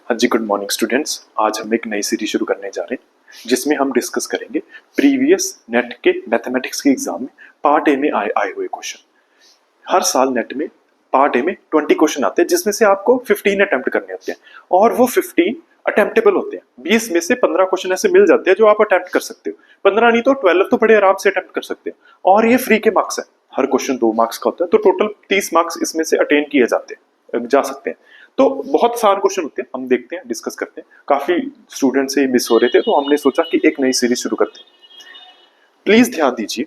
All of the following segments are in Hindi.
हाँ जी, गुड मॉर्निंग स्टूडेंट्स। आज हम एक नई सीरीज शुरू करने जा रहे हैं जिसमें हम डिस्कस करेंगे प्रीवियस नेट के मैथमेटिक्स के एग्जाम में पार्ट ए में आए हुए क्वेश्चन। हर साल नेट में पार्ट ए में 20 क्वेश्चन आते हैं जिसमें से आपको 15 अटेम्प्ट करने होते हैं और वो 15 अटेम्प्टेबल होते हैं। 20 में से 15 क्वेश्चन ऐसे मिल जाते हैं जो आप अटेम्प्ट कर सकते हो, 15 नहीं तो 12 तो बड़े आराम से अटेम्प्ट कर सकते हो। और ये फ्री के मार्क्स है, हर क्वेश्चन 2 मार्क्स का होता है, तो टोटल 30 मार्क्स इसमें से अटेन किए जा सकते हैं। तो बहुत आसान क्वेश्चन होते हैं, हम देखते हैं, डिस्कस करते हैं। काफी स्टूडेंट से मिस हो रहे थे तो हमने सोचा कि एक नई सीरीज शुरू करते हैं। प्लीज ध्यान दीजिए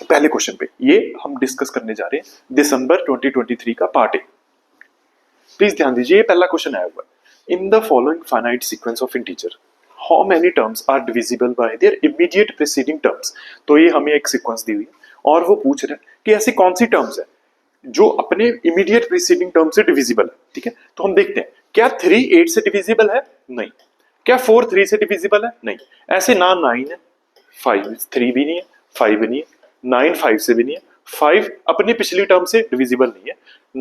पहले क्वेश्चन पे। ये हम डिस्कस करने जा रहे हैं दिसंबर 2023 का पार्ट ए। प्लीज ध्यान दीजिए, ये पहला क्वेश्चन आया हुआ है। In the following finite sequence of integer how many terms are divisible by their immediate preceding terms. तो ये हमें एक सीक्वेंस दी हुई है और वो पूछ रहे हैं कि ऐसी कौन सी टर्म्स है जो अपने इमीडिएट प्रीसीडिंग टर्म से डिविजिबल है। ठीक है, तो हम देखते हैं, क्या 3 8 से डिविजिबल है? नहीं। क्या 4 3 से डिविजिबल है? नहीं। ऐसे ना 9 है, 5 3 भी नहीं है, 5 भी नहीं है, 9 5 से भी नहीं है, 5 अपनी पिछली टर्म से डिविजिबल नहीं है,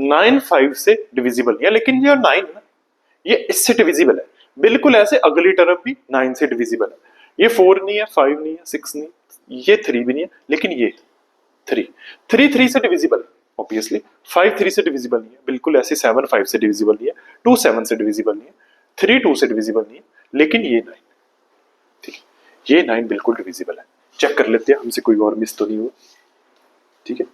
9 5 से डिविजिबल नहीं है, लेकिन ये 9 है ये इससे डिविजिबल है। बिल्कुल ऐसे अगली टर्म भी 9 से डिविजिबल है। ये 4 नहीं है, 5 नहीं है, 6 नहीं, ये 3 भी नहीं है, लेकिन ये 3 3 से डिविजिबल है ऑब्वियसली। 5 3 से डिविजिबल नहीं है, बिल्कुल ऐसे 7 5 से डिविजिबल नहीं है, 2 7 से डिविजिबल नहीं है, 3 2 से डिविजिबल नहीं है, लेकिन ये 9, ठीक है, ये 9 बिल्कुल डिविजिबल है। चेक कर लेते हैं हमसे कोई और मिस तो नहीं हुआ। ठीक है,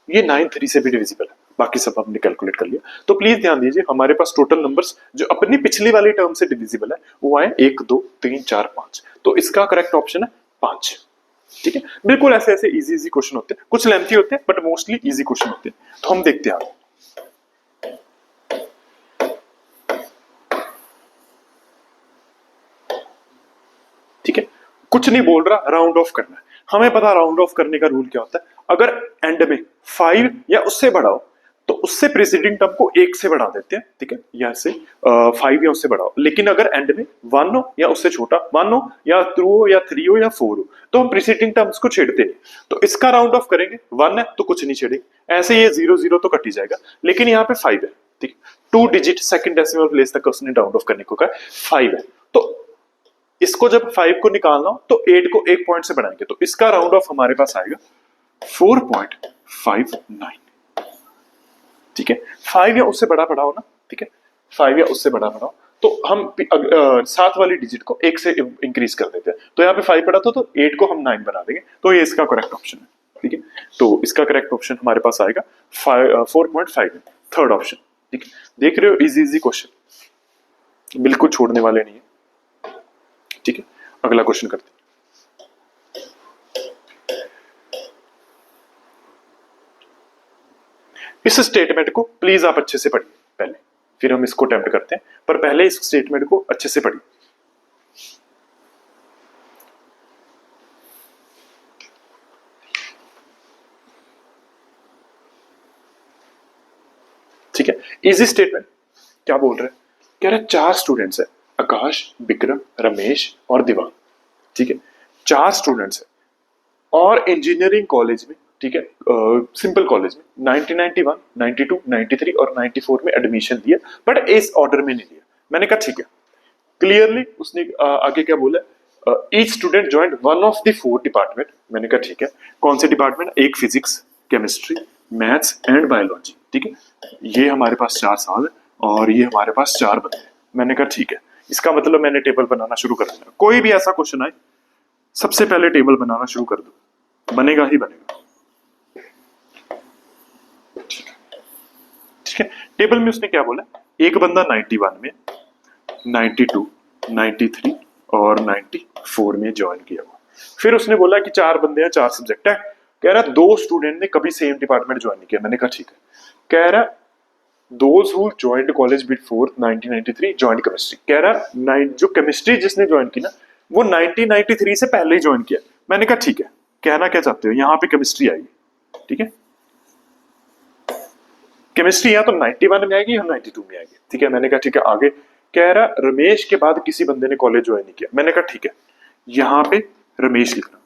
ये 9 3 से भी डिविजिबल है, बाकी सब हमने कैलकुलेट कर लिया। तो प्लीज ध्यान दीजिए, हमारे पास टोटल नंबर्स जो अपनी पिछली वाली टर्म से डिविजिबल है वो आए 1 2 3 4 5। तो इसका करेक्ट ऑप्शन है 5। ठीक है, बिल्कुल ऐसे ऐसे इजी क्वेश्चन होते हैं, कुछ लेंथी होते हैं बट मोस्टली इजी क्वेश्चन होते हैं। तो हम देखते हैं। ठीक है, कुछ नहीं बोल रहा, राउंड ऑफ करना है। हमें पता राउंड ऑफ करने का रूल क्या होता है। अगर एंड में 5 या उससे बढ़ाओ तो उससे प्रीसीडिंग टर्म को 1 से बढ़ा देते हैं। ठीक है, या से 5 या उससे बढ़ाओ, लेकिन अगर एंड में 1 हो या उससे छोटा 1 हो या 2 हो या 3 हो या 4 हो तो हम प्रीसीडिंग टर्म्स को छेड़ते नहीं। तो इसका राउंड ऑफ करेंगे, 1 है तो कुछ नहीं छेड़ेंगे, ऐसे ये 0 0 तो कट ही जाएगा, लेकिन यहाँ पे 5 है। ठीक, 2 डिजिट सेकंड डेसिमल प्लेस तक उसने राउंड ऑफ करने को कहा, 5 है। तो इसको जब 5 को निकालना हो तो 8 को 1 पॉइंट से बढ़ाएंगे, तो इसका राउंड ऑफ हमारे पास आएगा 4.59। ठीक है, 5 या उससे बड़ा बढ़ाओ ना। ठीक है, 5 या उससे बड़ा बढ़ाओ तो हम साथ वाली डिजिट को 1 से इंक्रीज कर देते हैं। तो यहाँ पे 5 बढ़ा तो 8 को हम 9 बना देंगे, तो ये इसका करेक्ट ऑप्शन है। ठीक है, तो इसका करेक्ट ऑप्शन हमारे पास आएगा 4.5, थर्ड ऑप्शन। ठीक है, देख रहे हो, इजी क्वेश्चन, बिल्कुल छोड़ने वाले नहीं है। ठीक है, अगला क्वेश्चन करते हैं। इस स्टेटमेंट को प्लीज आप अच्छे से पढ़िए पहले, फिर हम इसको अटेम्प्ट करते हैं, पर पहले इस स्टेटमेंट को अच्छे से पढ़िए। ठीक है, इजी स्टेटमेंट। क्या बोल रहे हैं, कह रहे 4 स्टूडेंट्स है, आकाश, विक्रम, रमेश और दिवान। ठीक है, 4 स्टूडेंट्स है और इंजीनियरिंग कॉलेज में, ठीक है, सिंपल कॉलेज में 1991 92 93 और 94 में एडमिशन दिया, बट इस ऑर्डर में नहीं लिया। मैंने कहा ठीक है, क्लियरली उसने आगे क्या बोला, each student joined one of the 4 department. मैंने कहा ठीक है, कौन से डिपार्टमेंट? एक physics, chemistry, maths and biology. ठीक है, ये हमारे पास 4 साल है और ये हमारे पास 4 बंदे हैं। मैंने कहा ठीक है, इसका मतलब मैंने टेबल बनाना शुरू कर दिया। कोई भी ऐसा क्वेश्चन आए सबसे पहले टेबल बनाना शुरू कर दो, बनेगा ही बनेगा। ठीक है, टेबल में उसने क्या बोला, एक बंदा 91 में, 92 93 और 94 में ज्वाइन किया हुआ। फिर उसने बोला कि 4 बंदे हैं, 4 सब्जेक्ट है। कह रहा 2 स्टूडेंट ने कभी सेम डिपार्टमेंट ज्वाइन नहीं किया। मैंने कहा ठीक है। कह रहा those who joined college before 1993 joined chemistry. कह रहा जो केमिस्ट्री जिसने ज्वाइन की ना वो 1993 से पहले ही ज्वाइन किया। मैंने कहा ठीक है, कहना क्या चाहते हो, यहाँ पे केमिस्ट्री आएगी। ठीक है, केमिस्ट्री या तो 91 में आएगी या 92 में आएगी। ठीक है, मैंने कहा ठीक है आगे। कह रहा रमेश के बाद किसी बंदे ने कॉलेज ज्वाइन नहीं किया। मैंने कहा ठीक है, यहाँ पे रमेश लिखना,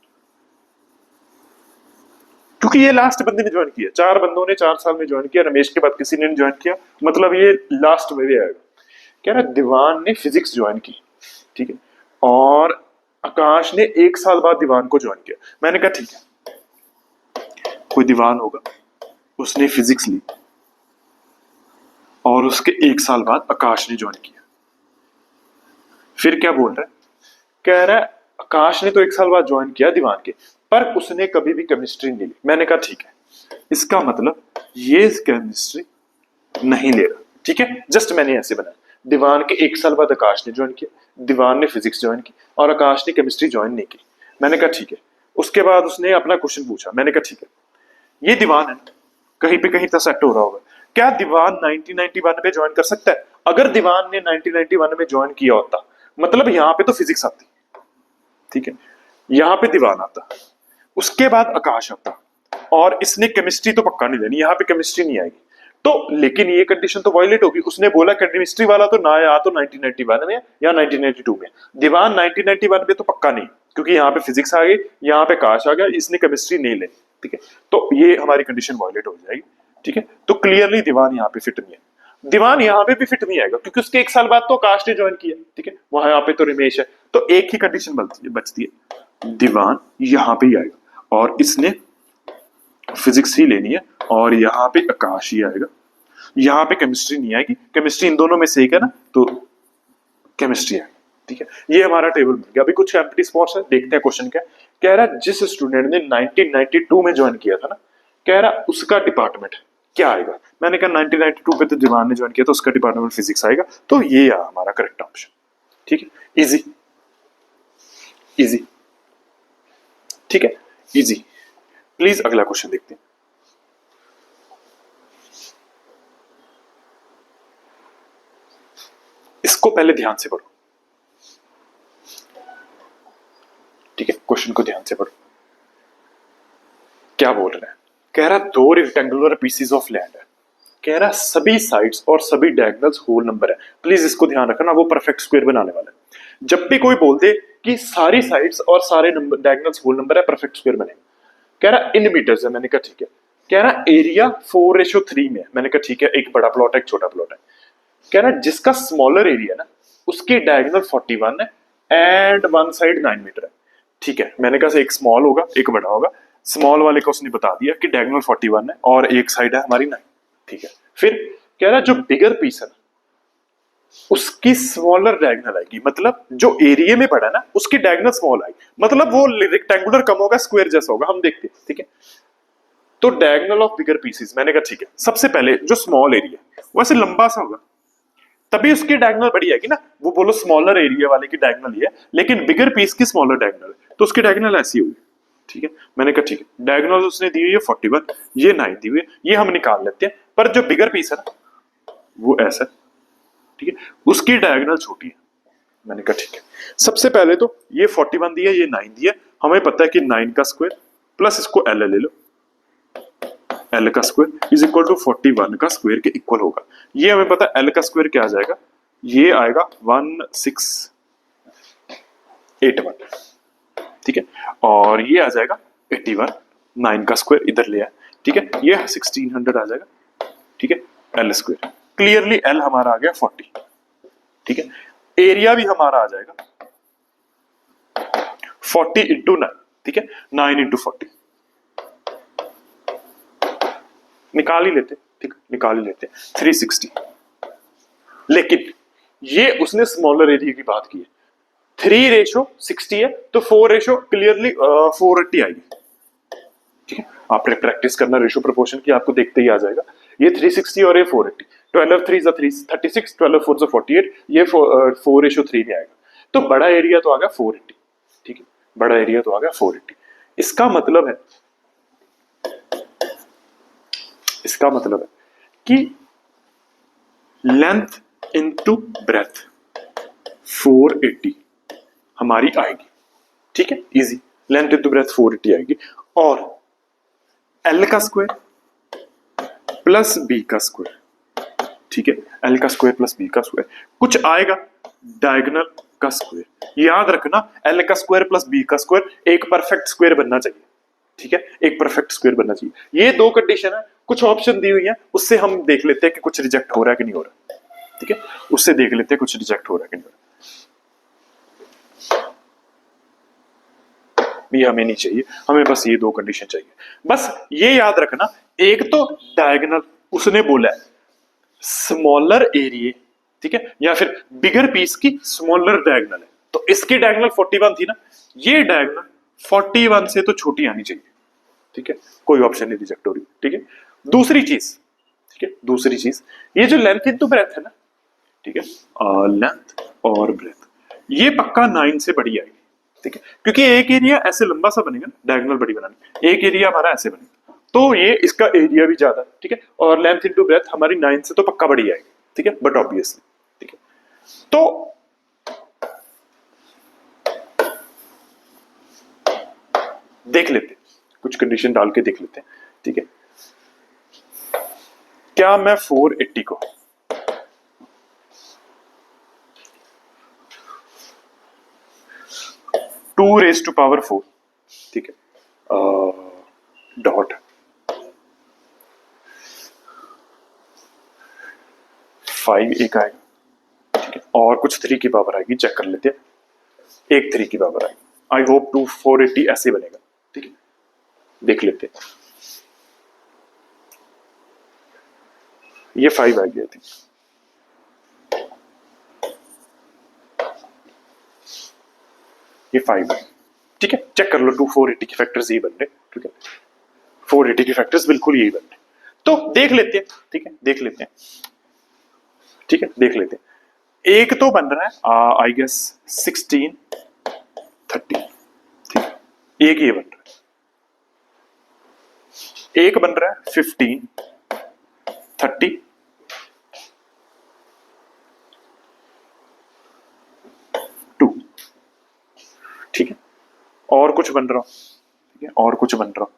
क्योंकि ये लास्ट बंदे ने ज्वाइन किया, 4 बंदों ने 4 साल में ज्वाइन किया, रमेश के बाद किसी ने नहीं ज्वाइन किया, मतलब ये लास्ट में भी आएगा। कह रहा दीवान ने फिजिक्स ज्वाइन की, ठीक है, और आकाश ने 1 साल बाद दीवान को ज्वाइन किया। मैंने कहा ठीक है, कोई दीवान होगा, उसने फिजिक्स ली और उसके 1 साल बाद आकाश ने ज्वाइन किया। फिर क्या बोल रहा है, कह रहा है आकाश ने तो 1 साल बाद ज्वाइन किया दीवान के, पर उसने कभी भी केमिस्ट्री नहीं ली। मैंने कहा ठीक है, इसका मतलब ये केमिस्ट्री नहीं ले रहा, ठीक है। जस्ट मैंने ऐसे बनाया, दीवान के 1 साल बाद आकाश ने ज्वाइन किया, दीवान ने फिजिक्स ज्वाइन की और आकाश ने केमिस्ट्री ज्वाइन नहीं की। मैंने कहा ठीक है। उसके बाद उसने अपना क्वेश्चन पूछा, मैंने कहा ठीक है, ये दीवान है, कहीं पे कहीं तो सेट हो रहा होगा, क्या दीवान 1991 में ज्वाइन कर सकता है? अगर दीवान ने 1991 में ज्वाइन किया होता, मतलब यहाँ पे तो फिजिक्स आती, ठीक है, यहाँ पे दीवान आता, उसके बाद आकाश आता, और इसने केमिस्ट्री तो पक्का नहीं लेनी, यहाँ पे केमिस्ट्री नहीं आएगी, तो लेकिन ये कंडीशन तो वायलेट होगी। उसने बोला केमिस्ट्री वाला तो ना या तो 1991 में या 1992 में, दीवान 1991 में तो पक्का नहीं, क्योंकि यहाँ पे फिजिक्स आ गई, यहाँ पे आकाश आ गया, इसने केमिस्ट्री नहीं लेनी, ठीक है, तो ये हमारी कंडीशन वायलेट हो जाएगी, ठीक है। तो क्लियरली दीवान यहाँ पे फिट नहीं है, दीवान यहाँ पे भी फिट नहीं आएगा, क्योंकि उसके 1 साल बाद तो आकाश ने ज्वाइन किया, ठीक है, वहां यहाँ पे तो रमेश है, तो एक ही कंडीशन बचती है, दीवान यहाँ पे ही आएगा और इसने फिजिक्स ही लेनी है, और यहाँ पे आकाश ही आएगा, यहाँ पे केमिस्ट्री नहीं आएगी, केमिस्ट्री इन दोनों में से एक है ना, तो केमिस्ट्री आएगी, ठीक है। ये हमारा टेबल बन गया। अभी कुछ एम्प्टी स्पॉट्स है, देखते हैं क्वेश्चन क्या कह रहा है। जिस स्टूडेंट ने 1992 में ज्वाइन किया था ना, कह रहा उसका डिपार्टमेंट क्या आएगा। मैंने कहा 1992 पे तो दीवान ने ज्वाइन किया, तो उसका डिपार्टमेंट फिजिक्स आएगा, तो ये हमारा करेक्ट ऑप्शन, ठीक है। इजी इजी, ठीक है, इजी। प्लीज अगला क्वेश्चन देखते हैं। इसको पहले ध्यान से पढ़ो, ठीक है, क्वेश्चन को ध्यान से पढ़ो। क्या बोल रहा है, कह रहा 2 रेक्टेंगुलर पीसेस ऑफ लैंड है, कह रहा सभी साइड्स और सभी डायगोनल्स होल नंबर है। प्लीज इसको ध्यान रखना, वो परफेक्ट स्क्वायर बनाने वाला है। जब भी कोई बोल दे कि सारी साइड्स और सारे नंबर डायगोनल्स होल नंबर है, परफेक्ट स्क्वायर बनेगा। कह रहा इन मीटर्स है, मैंने कहा ठीक है। कह रहा एरिया 4:3 में, मैंने कहा ठीक है, एक बड़ा प्लॉट है एक छोटा प्लॉट है। कह रहा जिसका स्मॉलर एरिया ना, उसकी डायगोनल 41 है एंड वन साइड 9 मीटर है, ठीक है। मैंने कहा एक स्मॉल होगा एक बड़ा होगा, स्मॉल वाले को उसने बता दिया कि डायगोनल 41 है और एक साइड है हमारी 9, ठीक है। फिर कह रहा जो बिगर पीस है ना, उसकी स्मॉलर डायगोनल आएगी, मतलब जो एरिया में बड़ा है ना, उसकी डायगोनल स्मॉल आएगी, मतलब वो रेक्टेंगुलर कम होगा, स्क्वायर जैसा होगा, हम देखते हैं, ठीक है। तो डायगोनल ऑफ बिगर पीसेस, मैंने कहा ठीक है, सबसे पहले जो स्मॉल एरिया वैसे लंबा सा होगा, तभी उसकी डायगोनल बड़ी आएगी ना। वो बोलो स्मॉलर एरिया वाले की डायगोनल ही है, लेकिन बिगर पीस की स्मॉलर डायगोनल है, तो उसकी डायगोनल ऐसी होगी, ठीक है। मैंने कहा ठीक है, डायगोनल उसने दी हुई है 41, ये 9 दी हुई है, ये हम निकाल लेते हैं। पर जो बिगर पीस है ना, वो ऐसा, ठीक है, उसकी डायगोनल छोटी है। मैंने कहा ठीक है, सबसे पहले तो ये 41 दी है, ये 9 दी है, हमें पता है कि 9 का स्क्वायर प्लस इसको एल ले लो, एल का स्क्वायर इज इक्वल टू 41 का स्क्वायर के इक्वल होगा। ये हमें पता है, एल का स्क्वायर क्या आ जाएगा, ये आएगा 1681, ठीक है, और ये आ जाएगा 81, 9 का स्क्वायर इधर ले आए, ठीक है, ये 1600 आ जाएगा, ठीक है, एल स्क्वायर। क्लियरली एल हमारा आ गया 40, ठीक है। एरिया भी हमारा आ जाएगा 40 इंटू 9, ठीक है, 9 इंटू 40 निकाल ही लेते, ठीक, निकाल ही लेते, 360। लेकिन ये उसने स्मॉलर एरिया की बात की है, 3:60 है, तो 4 क्लियरली 480 आएगी, ठीक है। आपने प्रैक्टिस करना रेशो प्रोपोर्शन की, आपको देखते ही आ जाएगा। ये 360 और ये 480, 12 3 36, 12 4 48, ये 4:3 में आएगा, तो बड़ा एरिया तो आ गया 480, ठीक है, बड़ा एरिया तो आ गया 480। इसका मतलब है कि लेंथ इनटू ब्रेथ 480 हमारी आएगी, ठीक है, इजी। लेंथ इनटू ब्रेथ 480 आएगी, और एल का स्क्वायर प्लस बी का स्क्वायर, ठीक है, एल का स्क्वायर प्लस बी का स्क्वायर, कुछ आएगा डायगोनल का स्क्वायर। याद रखना, एल का स्क्वायर प्लस बी का स्क्वायर एक परफेक्ट स्क्वायर बनना चाहिए, ठीक है, एक परफेक्ट स्क्वायर बनना चाहिए। ये दो कंडीशन है, कुछ ऑप्शन दी हुई है, उससे हम देख लेते हैं कि कुछ रिजेक्ट हो रहा है कि नहीं हो रहा। ठीक है, उससे देख लेते हैं कुछ रिजेक्ट हो रहा है कि नहीं हो रहा। ये हमें नहीं चाहिए, हमें बस ये दो कंडीशन चाहिए। बस ये याद रखना, एक तो डायगोनल उसने बोला है स्मॉलर एरिया, ठीक है, या फिर बिगर पीस की स्मॉलर डायगोनल है, तो इसकी डायगोनल 41 थी ना, ये डायगोनल 41 से तो छोटी आनी चाहिए। ठीक है, कोई ऑप्शन नहीं रिजेक्ट हो रही। ठीक है, दूसरी चीज, ठीक है, दूसरी चीज, ये जो लेंथ इनटू ब्रेथ है ना, ठीक है, लेंथ और ब्रेथ, ये पक्का 9 से बड़ी आएगी। ठीक है, क्योंकि एक एरिया ऐसे लंबा सा बनेगा, डायगोनल बड़ी बनानी, एक एरिया हमारा ऐसे बनेगा, तो ये इसका एरिया भी ज्यादा, ठीक है, और लेंथ इनटू ब्रेथ हमारी 9 से तो पक्का बड़ी आएगी। ठीक है, बट ऑब्वियसली, ठीक है, तो देख लेते हैं, कुछ कंडीशन डाल के देख लेते हैं। ठीक है, क्या मैं 480 को 2⁴, ठीक है, डॉट 5 एक आएगा, ठीक है, और कुछ 3 की पावर आएगी, चेक कर लेते हैं, एक 3 की पावर आएगी। आई होप 480 ऐसे बनेगा। ठीक है, देख लेते हैं, ये 5 आ गया थी, ये 5 है। ठीक है, चेक कर लो, 480 के फैक्टर्स यही बन रहे। ठीक है, 480 के फैक्टर्स बिल्कुल यही बन रहे, तो देख लेते हैं। ठीक है, देख लेते हैं, ठीक है, देख लेते हैं। एक तो बन रहा है आई गेस 16 30, ठीक है, एक ये बन रहा है, एक बन रहा है 15 30, ठीक है, और कुछ बन रहा हूं, ठीक है, और कुछ बन रहा हूं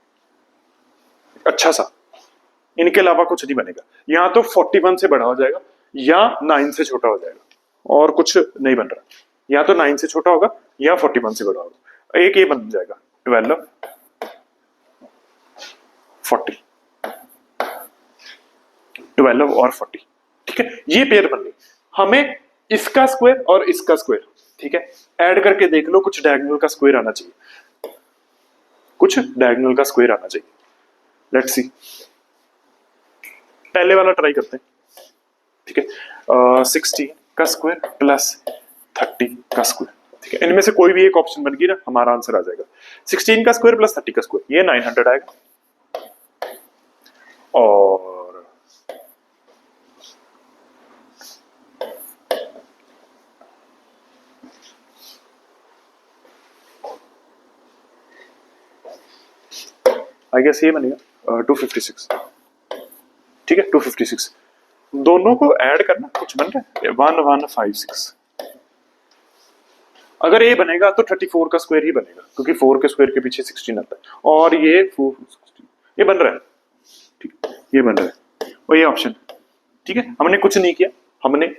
अच्छा सा, इनके अलावा कुछ नहीं बनेगा। या तो 41 से बड़ा हो जाएगा या 9 से छोटा हो जाएगा, और कुछ नहीं बन रहा, या तो 9 से छोटा होगा या 41 से बड़ा होगा। एक ये बन जाएगा 12 40, 12 और 40, ठीक है, ये पेयर बन गई। हमें इसका स्क्वायर और इसका स्क्वायर, ठीक है, ऐड करके देख लो, कुछ डायगोनल का स्क्वायर आना चाहिए, कुछ डायगोनल का स्क्वायर आना चाहिए। लेट्स सी, पहले वाला ट्राई करते हैं। ठीक है, 16 का स्क्वायर प्लस 30 का स्क्वायर, ठीक है, इनमें से कोई भी एक ऑप्शन बन गई ना, हमारा आंसर आ जाएगा। 16 का स्क्वायर प्लस 30 का स्क्वायर, ये 900 आएगा, और आई गेस ये बनेगा 256, ठीक है, 256। दोनों को ऐड करना, कुछ बन रहा है 1156। अगर ये बनेगा तो 34 का स्क्वायर ही बनेगा, क्योंकि 4 के स्क्वायर के पीछे 16 आता है, और ये 416, ये बन रहा है, ठीक है, ये बन रहा है, और ये ऑप्शन, ठीक है, हमने कुछ नहीं किया, हमने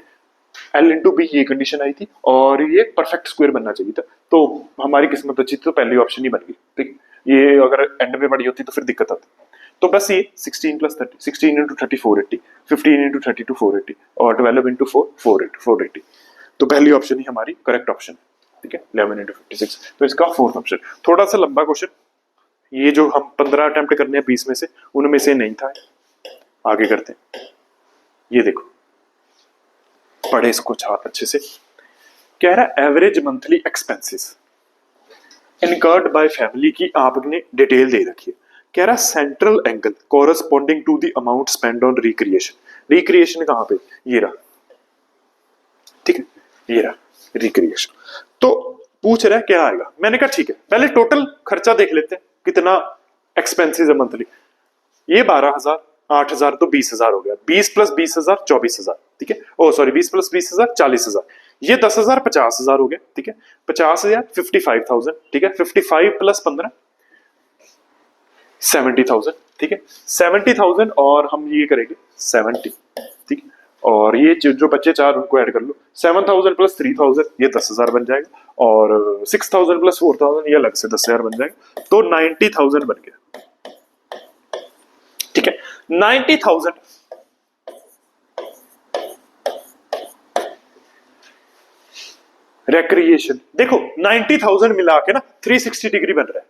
L इंटू बी ये कंडीशन आई थी, और ये परफेक्ट स्क्वायर बनना चाहिए था, तो हमारी किस्मत अच्छी थी, तो पहली ऑप्शन ही बन गई। ठीक, ये अगर एंड में बड़ी होती तो फिर दिक्कत आती। तो बस ये 16 प्लस 30, 16 इंटू 30 480, 15 इंटू 32 480, और 12 इंटू 4 480, तो पहली ऑप्शन ही हमारी करेक्ट ऑप्शन है। ठीक है, 11 इंटू 56, तो इसका फोर्थ ऑप्शन। थोड़ा सा लंबा क्वेश्चन, ये जो हम 15 अटेम्प्ट करने हैं 20 में से, उनमें से नहीं था, आगे करते हैं। ये देखो, पढ़े इसको अच्छे से। कह रहा है average monthly expenses incurred by family की आपने डिटेल दे रखी है। कह रहा central angle corresponding to the amount spend on recreation. Recreation कहां पे, ये रहा, ठीक है, ये रहा रिक्रिएशन। तो पूछ रहा है क्या आएगा, मैंने कहा ठीक है, पहले टोटल खर्चा देख लेते हैं, कितना एक्सपेंसेस है मंथली। ये 12,000 8,000 तो 20,000 हो गया, 20 प्लस 20,000 24,000, ठीक है, ओ सॉरी 20 प्लस 20,000 40,000, ये 10,000 50,000 हो गया, ठीक है, 50,000 55,000, ठीक है, 55 प्लस 15 70,000, ठीक है, 70,000, और हम ये करेंगे 70, ठीक है, और ये जो बच्चे चार उनको ऐड कर लो, 7,000 प्लस 3,000 ये 10,000 बन जाएगा, और 6,000 प्लस 4,000 ये अलग से 10,000 बन जाएगा, तो 90,000 बन गया। ठीक है, 90,000 रिक्रिएशन, देखो 90,000 मिला के ना 360 डिग्री बन रहा है।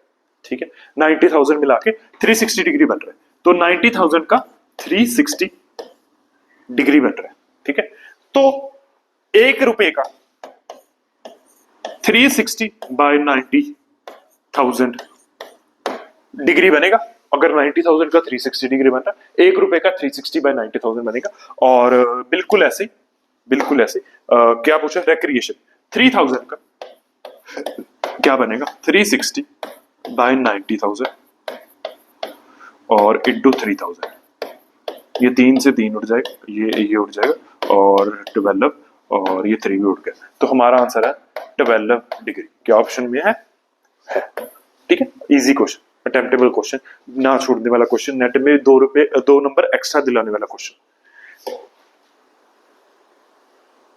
ठीक है, 90,000 मिला के 360 डिग्री बन रहा है, तो 90,000 का 360 डिग्री बन रहा है। ठीक है, तो 1 रुपए का 360 बाय 90,000 डिग्री बनेगा। अगर 90,000 का 360 डिग्री बन रहा है, 1 रुपए का 360 बाय 90,000 बनेगा। और बिल्कुल ऐसे क्या पूछा, रिक्रिएशन 3,000 का क्या बनेगा, 360 बाय 90,000 और इंटू 3,000, ये 3 से 3 उड़ जाएगा, ये उड़ जाएगा और 12 और ये 3 भी उड़ गया, तो हमारा आंसर है 12 डिग्री। क्या ऑप्शन में है? ठीक है, इजी क्वेश्चन, अटेम्प्टेबल क्वेश्चन, ना छोड़ने वाला क्वेश्चन, नेट में 2 नंबर एक्स्ट्रा दिलाने वाला क्वेश्चन।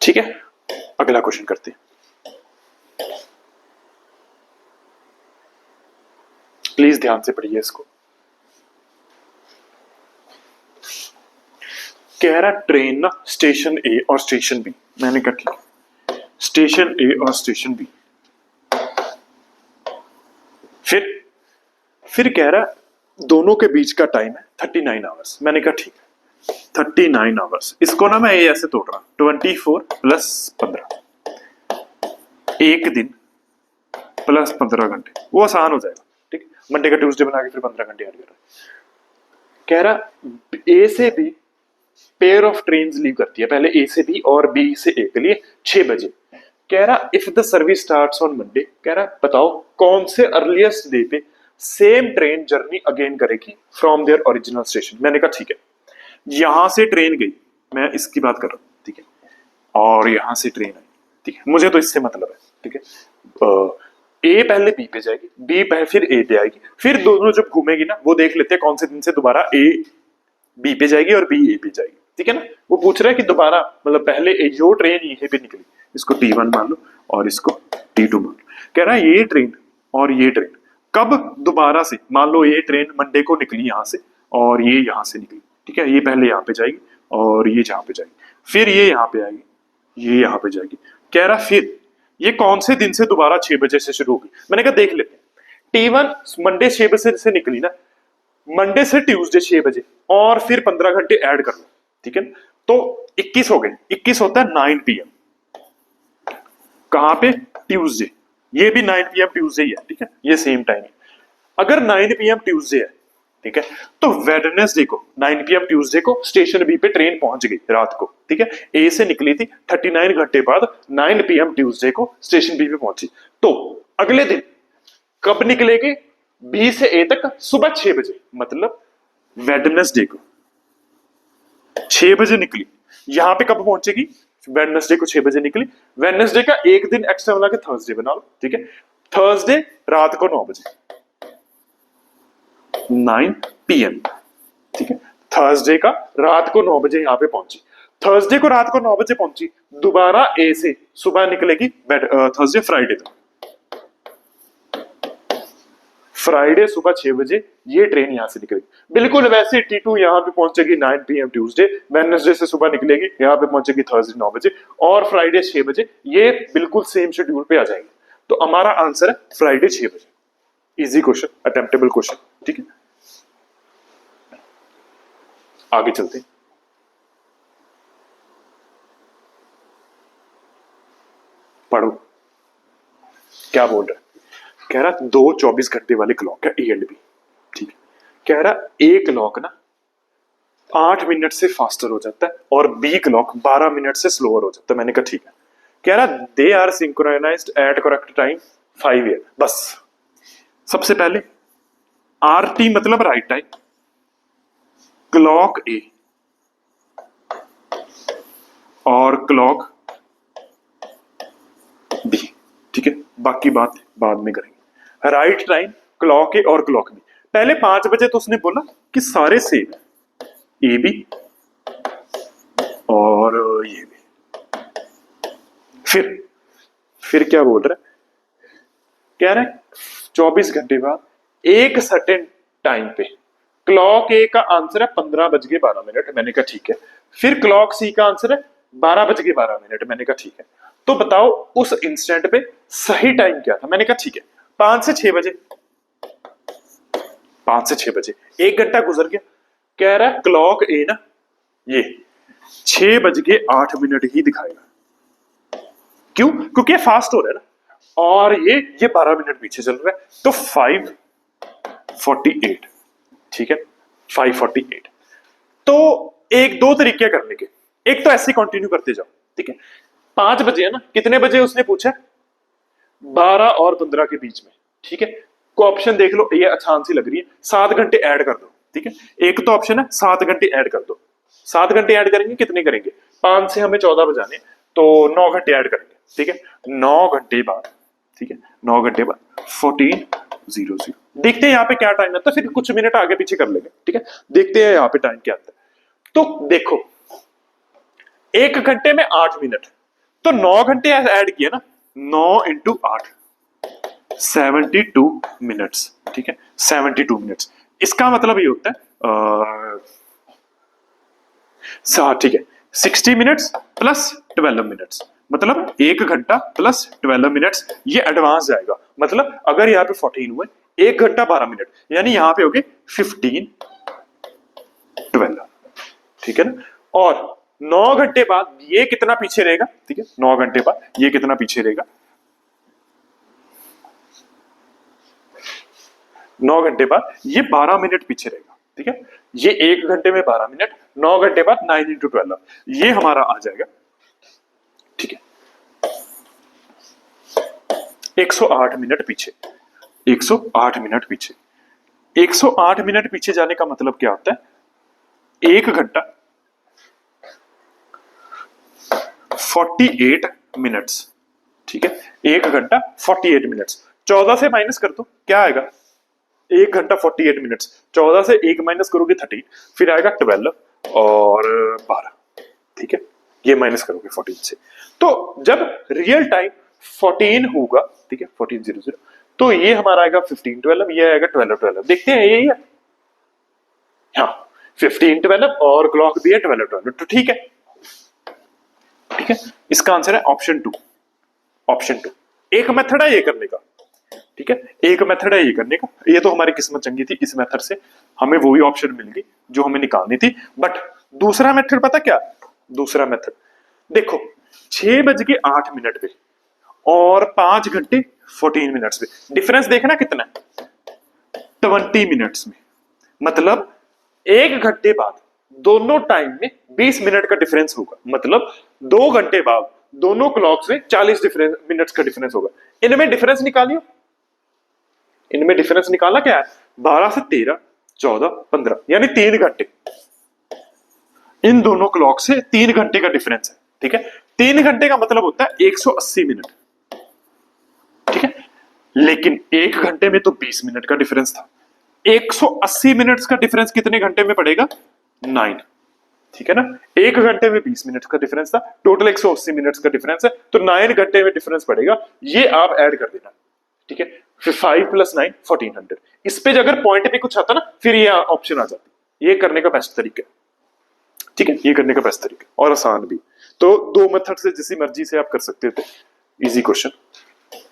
ठीक है, अगला क्वेश्चन करते हैं। प्लीज ध्यान से पढ़िए इसको। कह रहा ट्रेन ना स्टेशन ए और स्टेशन बी, मैंने कहा ठीक है, स्टेशन ए और स्टेशन बी, फिर कह रहा दोनों के बीच का टाइम है 39 आवर्स। मैंने कहा ठीक है, 39 आवर्स, इसको ना मैं ये ऐसे तोड़ रहा हूं, 24 प्लस 15, एक दिन प्लस 15 घंटे, वो आसान हो जाएगा। ठीक है, मंडे का ट्यूसडे बना के फिर 15 घंटे ऐड कर रहा। कह रहा ए से B pair of train leave करती है, पहले ए से बी और बी से ए के लिए 6 बजे। कह रहा if the service starts on Monday, कह रहा बताओ कौन से अर्लीस्ट डे पे सेम ट्रेन जर्नी अगेन करेगी फ्रॉम देयर ओरिजिनल स्टेशन। मैंने कहा ठीक है, यहां से ट्रेन गई, मैं इसकी बात कर रहा हूं। ठीक है, और यहां से ट्रेन आई। ठीक है, मुझे तो इससे मतलब है। ठीक है, ए पहले बी पे जाएगी, बी पहले फिर ए पे आएगी, फिर दोनों जब घूमेगी ना, वो देख लेते हैं कौन से दिन से दोबारा ए बी पे जाएगी और बी ए पे जाएगी। ठीक है ना, वो पूछ रहा है कि दोबारा मतलब पहले जो ट्रेन ये पे निकली, इसको T1 मान लो और इसको T2 मान लो। कह रहा है ये ट्रेन और ये ट्रेन कब दोबारा से, मान लो ये ट्रेन मंडे को निकली यहां से और ये यहां से निकली। ठीक है, ये पहले यहाँ पे जाएगी और ये जहां पे जाएगी, फिर ये यहाँ पे आएगी, ये यहाँ पे जाएगी। कह रहा फिर ये कौन से दिन से दोबारा 6 बजे से शुरू होगी। मैंने कहा देख लेते हैं, T1 मंडे 6 बजे से निकली ना, मंडे से ट्यूसडे 6 बजे और फिर 15 घंटे ऐड कर लो। ठीक है, तो 21 हो गए, 21 होता है 9 PM, कहां पे, ट्यूसडे, ये भी 9 PM ट्यूसडे ही है। ठीक है, ये सेम टाइम है। अगर 9 PM ट्यूसडे है, ठीक है, तो वेडनेसडे को 9 PM ट्यूसडे को स्टेशन बी पे ट्रेन पहुंच गई रात को। ठीक है, ए से निकली थी, 39 घंटे बाद 9 PM ट्यूसडे को स्टेशन बी पे पहुंची, तो अगले दिन कब निकलेगी, बी से ए तक सुबह 6 बजे, मतलब वेडनेसडे को 6 बजे निकली, यहां पे कब पहुंचेगी, वेडनेसडे को 6 बजे निकली, वेडनेसडे का एक दिन एक्स्ट्रा बना के थर्सडे बना लो। ठीक है, थर्सडे रात को 9 बजे, 9 PM। ठीक है, थर्सडे का रात को 9 बजे यहां पे पहुंची, थर्सडे को रात को 9 बजे पहुंची, दोबारा ए से सुबह निकलेगी थर्सडे फ्राइडे तक, फ्राइडे सुबह 6 बजे ये ट्रेन यहां से निकलेगी। बिल्कुल वैसे T2 यहां पे पहुंचेगी 9 PM ट्यूसडे, वेडनेसडे से सुबह निकलेगी, यहां पे पहुंचेगी थर्सडे 9 बजे और फ्राइडे 6 बजे, ये बिल्कुल सेम शेड्यूल पे आ जाएंगे। तो हमारा आंसर है फ्राइडे 6 बजे। Easy question, attemptable question. ठीक है, आगे चलते हैं। पढ़ो क्या बोल रहा है। कह रहा 2 24 घंटे वाले क्लॉक है ए एंड बी। ठीक है, कह रहा ए क्लॉक ना 8 मिनट से फास्टर हो जाता है और बी क्लॉक 12 मिनट से स्लोअर हो जाता है। मैंने कहा ठीक है। कह रहा they are synchronized at correct time 5 AM। बस सबसे पहले RT मतलब राइट टाइम, क्लॉक ए और क्लॉक बी। ठीक है, बाकी बात बाद में करेंगे। राइट टाइम, क्लॉक ए और क्लॉक बी। पहले 5 बजे तो उसने बोला कि सारे सेम है, ए बी और ये भी। फिर क्या बोल रहा है कह रहे हैं 24 घंटे बाद एक सर्टेन टाइम पे क्लॉक ए का आंसर है 15 बज के 12 मिनट, मैंने कहा ठीक है। फिर क्लॉक सी का आंसर है 12 बज के 12 मिनट, मैंने कहा ठीक है। तो बताओ उस इंस्टेंट पे सही टाइम क्या था, मैंने कहा ठीक है 5 से 6 बजे, 5 से 6 बजे, 1 घंटा गुजर गया। कह रहा है क्लॉक ए ना ये 6 बज के 8 मिनट ही दिखाएगा। क्यों? क्योंकि ये फास्ट हो रहा है ना, और ये 12 मिनट पीछे चल रहा है, तो 5:48, ठीक है 5:48। तो एक दो तरीके करने के, एक तो ऐसे कंटिन्यू करते जाओ, ठीक है 5 बजे है ना, कितने बजे उसने पूछा, 12 और 15 के बीच में, ठीक है। को ऑप्शन देख लो, ये आसान सी लग रही है, 7 घंटे ऐड कर दो, ठीक है। एक तो ऑप्शन है 7 घंटे ऐड कर दो, 7 घंटे ऐड करेंगे कितने करेंगे, 5 से हमें 14 बजाने, तो 9 घंटे ऐड करेंगे, ठीक है 9 घंटे बाद, ठीक है 9 घंटे बाद 14:00। देखते हैं यहाँ पे क्या टाइम आता है, फिर कुछ मिनट आगे पीछे कर लेंगे, ठीक है। देखते हैं यहाँ पे टाइम क्या आता है। तो देखो 1 घंटे में 8 मिनट, तो 9 घंटे ऐड किए ना, 9 × 8 72 मिनट्स, ठीक है 72 मिनट्स। इसका मतलब ये होता है ठीक है 60 मिनट्स प्लस 12 मिनट्स, मतलब 1 घंटा प्लस 12 मिनट्स, ये एडवांस जाएगा। मतलब अगर यहाँ पे 14 हुए, 1 घंटा 12 मिनट, यानी यहाँ पे हो गए 15 12, ठीक है ना। और 9 घंटे बाद ये कितना पीछे रहेगा, ठीक है 9 घंटे बाद ये कितना पीछे रहेगा, 9 घंटे बाद ये 12 मिनट पीछे रहेगा, ठीक है। ये 1 घंटे में 12 मिनट, 9 घंटे बाद 9 × 12, ये हमारा आ जाएगा, ठीक है 108 मिनट पीछे, 108 मिनट पीछे। 108 मिनट पीछे जाने का मतलब क्या होता है, 1 घंटा 48 मिनट्स, ठीक है 1 घंटा 48 मिनट्स। 14 से माइनस कर दो, क्या आएगा, 1 घंटा 48 मिनट्स, 14 से 1 माइनस करोगे 13, फिर आएगा 12 और 12, ठीक है ये माइनस करोगे 14 से। तो जब रियल टाइम 14 होगा, ठीक है 14:00, तो ये हमारा आएगा 15:12, ये आएगा 12:12। देखते हैं यही है, हाँ 15:12 और क्लॉक भी है 12:12, तो ठीक है, ठीक है। इसका आंसर है ऑप्शन 2, ऑप्शन 2। एक मेथड है ये करने का, ठीक है एक मेथड है ये करने का, ये तो हमारी किस्मत चंगी थी, इस मेथड से हमें वही ऑप्शन मिल गई जो हमें निकालनी थी। बट दूसरा मेथड पता क्या, दूसरा मेथड देखो 6:08 पे और 5 घंटे 14 मिनट्स पे, डिफरेंस देखना कितना है, 20 मिनट्स में। मतलब 1 घंटे बाद दोनों टाइम में 20 मिनट का डिफरेंस होगा, मतलब 2 घंटे बाद दोनों क्लॉक्स में 40 मिनट्स का डिफरेंस होगा। इनमें डिफरेंस निकालियो, इनमें डिफरेंस निकाला क्या है, 12 से 13 14 15, यानी 3 घंटे, इन दोनों क्लॉक से 3 घंटे का डिफरेंस है, ठीक है 3 घंटे का मतलब होता है 180 मिनट, ठीक है। लेकिन 1 घंटे में तो 20 मिनट का डिफरेंस था, 180 मिनट्स का डिफरेंस कितने घंटे में पड़ेगा, 9, ठीक है ना। 1 घंटे में 20 मिनट का डिफरेंस था, टोटल 180 मिनट्स का डिफरेंस है, तो 9 घंटे में डिफरेंस पड़ेगा, ये आप ऐड कर देना, ठीक है। फिर 5 + 9 1400, इस पे अगर पॉइंट पे कुछ आता ना, फिर ये ऑप्शन आ जाती। ये करने का बेस्ट तरीका, ठीक है ये करने का बेस्ट तरीका और आसान भी। तो 2 मेथड से जिसी मर्जी से आप कर सकते थे, इजी क्वेश्चन।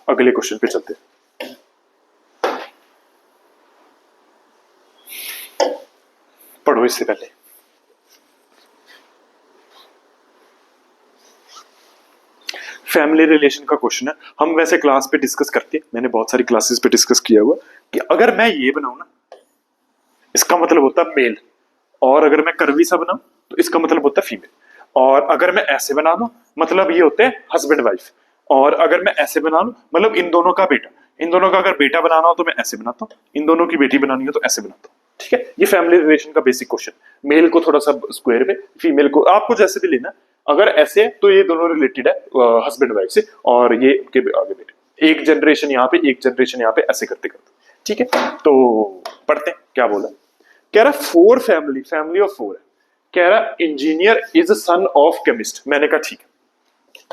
अगले क्वेश्चन पे चलते हैं, पढ़ो इससे पहले। फैमिली रिलेशन का क्वेश्चन है, हम वैसे क्लास पे डिस्कस करते हैं, मैंने बहुत सारी क्लासेस पे डिस्कस किया हुआ कि अगर मैं ये बनाऊं ना, इसका मतलब होता है मेल, और अगर मैं कर्वी सा बनाऊं तो इसका मतलब होता है फीमेल, और अगर मैं ऐसे बना दूं मतलब ये होते हैं हस्बैंड वाइफ, और अगर मैं ऐसे बना लूं मतलब इन दोनों का बेटा। इन दोनों का अगर बेटा बनाना हो तो मैं ऐसे बनाता हूं, इन दोनों की बेटी बनानी हो तो ऐसे बनाता हूं, ठीक है। ये फैमिली रिलेशन का बेसिक क्वेश्चन, मेल को थोड़ा सा स्क्वायर में, फीमेल को आपको जैसे भी लेना। अगर ऐसे है तो ये दोनों रिलेटेड है हस्बैंड वाइफ से, और ये उनके आगे बेटे, एक जनरेशन यहाँ पे एक जनरेशन यहाँ पे, ऐसे करते करते, ठीक है। तो पढ़ते हैं क्या बोला, कह रहा 4 फैमिली, फैमिली ऑफ 4 है, कह रहा engineer is son of chemist. मैंने कहा ठीक है,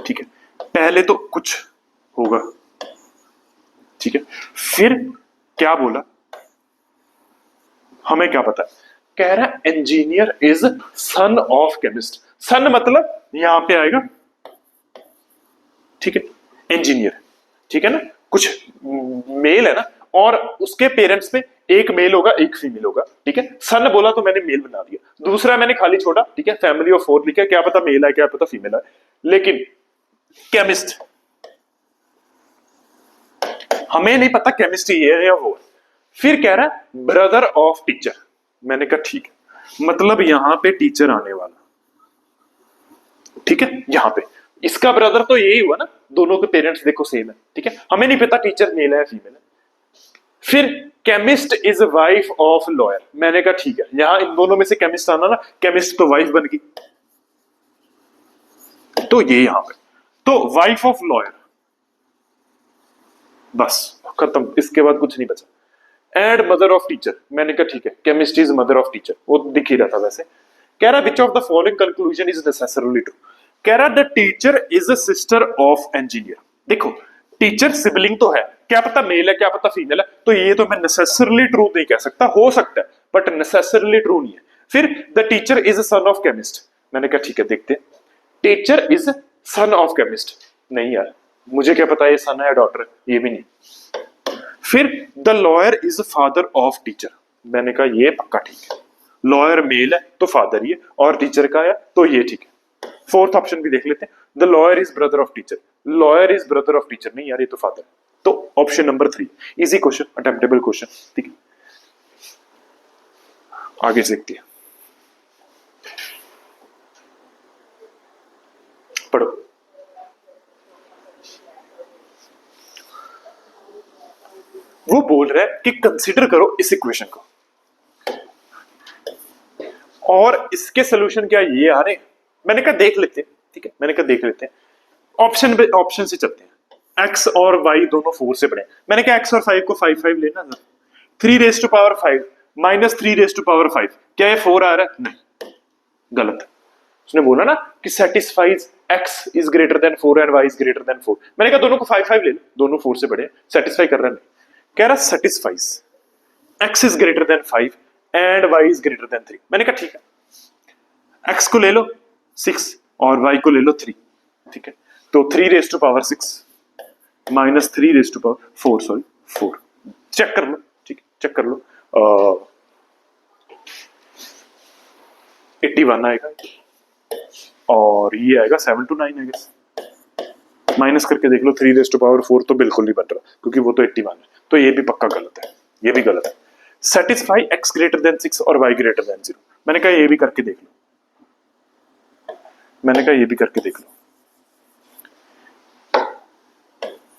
ठीक है पहले तो कुछ होगा, ठीक है, फिर क्या बोला, हमें क्या पता है, कह रहा है engineer is son of chemist. Son मतलब यहां पे आएगा, ठीक है, इंजीनियर, ठीक है ना, कुछ मेल है ना, और उसके पेरेंट्स में एक मेल होगा एक फीमेल होगा, ठीक है। सन बोला तो मैंने मेल बना दिया, दूसरा मैंने खाली छोड़ा, ठीक है, फैमिली ऑफ 4 लिखा, क्या पता मेल है क्या पता फीमेल है, लेकिन केमिस्ट हमें नहीं पता केमिस्ट्री ये है या वो है। फिर कह रहा है ब्रदर ऑफ टीचर, मैंने कहा ठीक है, मतलब यहां पे टीचर आने वाला, ठीक है, यहां पे इसका ब्रदर तो यही हुआ ना, दोनों के पेरेंट्स देखो सेम है, ठीक है, हमें नहीं पता टीचर मेल है फीमेल है। फिर chemist is wife of lawyer, मैंने कहा ठीक है, यहां इन दोनों में से केमिस्ट आना ना, केमिस्ट तो वाइफ बन गई, तो ये यहां पे तो वाइफ ऑफ लॉयर, बस खत्म, इसके बाद कुछ नहीं बचा। एंड मदर ऑफ टीचर, मैंने कहा ठीक है, chemist is mother of teacher, वो दिख ही रहा था वैसे। कह रहा विच of the following conclusion is necessarily true, कह रहा the teacher is a sister of engineer. देखो टीचर सिबलिंग तो है, क्या पता मेल है क्या पता फीमेल है, तो ये तो मैं नेसेसरली ट्रू नहीं कह सकता, हो सकता है बट नेसेसरली ट्रू नहीं है। फिर the teacher is a sun of chemist, मैंने कहा ठीक है देखते हैं, teacher is son of chemist, नहीं यार मुझे क्या पता ये सन है डॉटर, ये भी नहीं। फिर the lawyer is father of teacher, मैंने कहा ये पक्का ठीक है, लॉयर मेल है तो फादर ही है, और टीचर का है तो ये ठीक है। फोर्थ ऑप्शन भी देख लेते हैं, the lawyer is brother of teacher, lawyer is brother of teacher, नहीं यार ये तो फादर, तो option number 3 easy question, attemptable question, ठीक है। आगे देखते हैं, पढ़ो। वो बोल रहा है कि कंसीडर करो इस इक्वेशन को, और इसके सोल्यूशन क्या ये आ रहे हैं, मैंने कहा देख लेते हैं, ठीक है, मैंने कहा देख लेते हैं, ऑप्शन से चलते हैं। x और y दोनों 4 से बड़े, मैंने कहा x और 5 को 5 5 लेना, 3 raise to power 5 minus 3 raise to power 5, क्या ये 4 आ रहा है, नहीं, गलत। उसने बोला ना कि satisfies x is greater than 4 and y is greater than 4, मैंने कहा दोनों को 5 5 ले लो, दोनों 4 से बड़े, सेटिस्फाई कर रहा है, कह रहा satisfies x is greater than 5 and y is greater than 3, मैंने कहा ठीक है, x को ले लो 6 और y को ले लो 3, ठीक है, तो 3 raise to power 6 minus 3 raise to power 4, sorry 4, check कर लो, ठीक है, चेक कर लो, 81 आएगा, और ये आएगा 7 to 9 आएगा, माइनस करके देख लो 3 रेज टू पावर 4 तो बिल्कुल नहीं बन रहा, क्योंकि वो तो 81 है, तो ये भी पक्का गलत है, ये भी गलत है। सेटिस्फाई x ग्रेटर देन 6 और y ग्रेटर देन 0, मैंने कहा ये भी करके देख लो, मैंने कहा ये भी करके देख लो,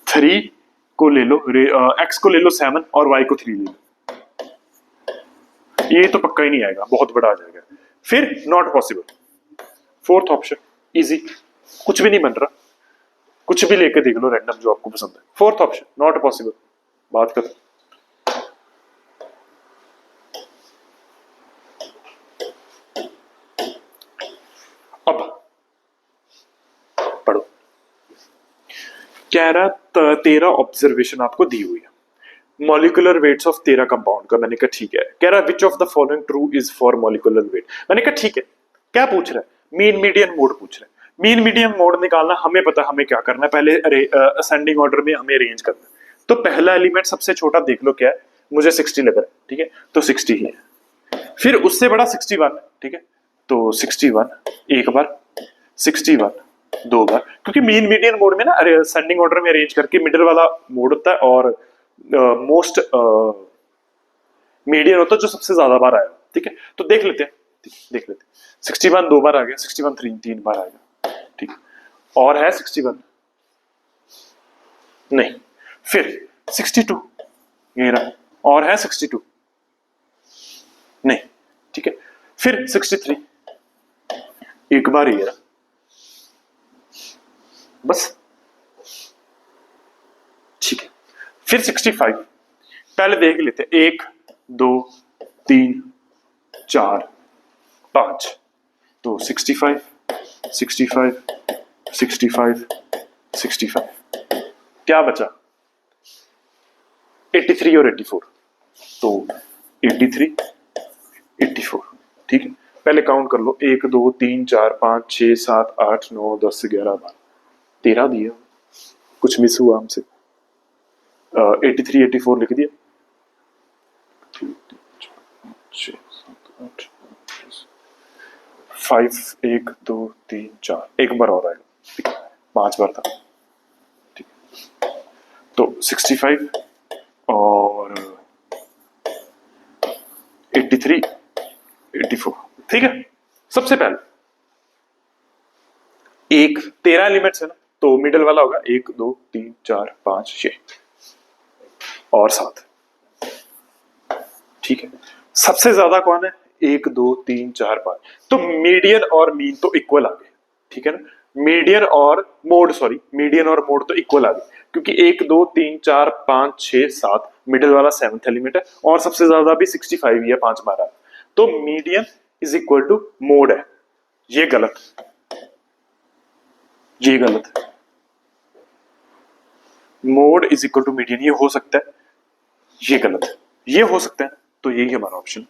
3 को ले लो, x को ले लो 7 और y को 3 ले लो, ये तो पक्का ही नहीं आएगा, बहुत बड़ा आ जाएगा। फिर not possible, fourth option easy, कुछ भी नहीं बन रहा, कुछ भी लेके देख लो रैंडम जो आपको पसंद है, फोर्थ ऑप्शन नॉट पॉसिबल, बात कर। अब पढ़ो, कह रहा 13 ऑब्जर्वेशन आपको दी हुई है, मॉलिक्यूलर वेट्स ऑफ 13 कंपाउंड का, मैंने कहा ठीक है। कह रहा विच of the following true is for molecular weight, मैंने कहा ठीक है। क्या पूछ रहा है, मीन मीडियन मोड पूछ रहा है, मीन मीडियन मोड निकालना हमें पता, हमें क्या करना है, पहले असेंडिंग ऑर्डर में हमें अरेंज करना है, तो पहला एलिमेंट सबसे छोटा देख लो क्या है, मुझे 60 लग रहा है, ठीक है, तो 60 ही है, फिर उससे बड़ा 61 है, ठीक है, तो 61 एक बार, 61 2 बार, क्योंकि मीन मीडियन मोड में ना असेंडिंग ऑर्डर में अरेंज करके मिडिल वाला मोड होता है, और मोस्ट मीडियन होता है जो सबसे ज्यादा बार आया, ठीक है, तो देख लेते हैं, देख लेते हैं, 61 2 बार आ गया, 61 3 बार आएगा, ठीक, और है 61 नहीं, फिर 62 ये रहा, और है 62 नहीं, ठीक है, फिर 63 एक बार ये रहा, बस, ठीक है, फिर 65 पहले देख लेते हैं, 1 2 3 4 5, तो 65 65 65 65 क्या बचा, 83 और 84, तो 83 84, ठीक है। पहले काउंट कर लो, 1 2 3 4 5 6 7 8 9 10 11 12 13 दिए, कुछ मिस हुआ हमसे। 83 84 लिख दिया, 5 1 2 3 4, एक बार और आएगा, 5 बार था, ठीक। तो 65 और 83 84, ठीक है। सबसे पहले एक 13 एलिमेंट्स है ना, तो मिडल वाला होगा 1 2 3 4 5 6 और 7, ठीक है। सबसे ज्यादा कौन है? 1 2 3 4 5, तो मीडियन और मीन तो इक्वल आ गए, ठीक है ना। मीडियन और मोड, सॉरी, मीडियन और मोड तो इक्वल आ गए, क्योंकि 1 2 3 4 5 6 7, मिडिल वाला 7th एलिमेंट है, और सबसे ज्यादा भी 65 ही है, 5 बार, तो median is equal to mode है। ये गलत, ये गलत है। Mode is equal to median, ये हो सकता है, ये गलत है, ये हो सकता है, तो यही हमारा ऑप्शन,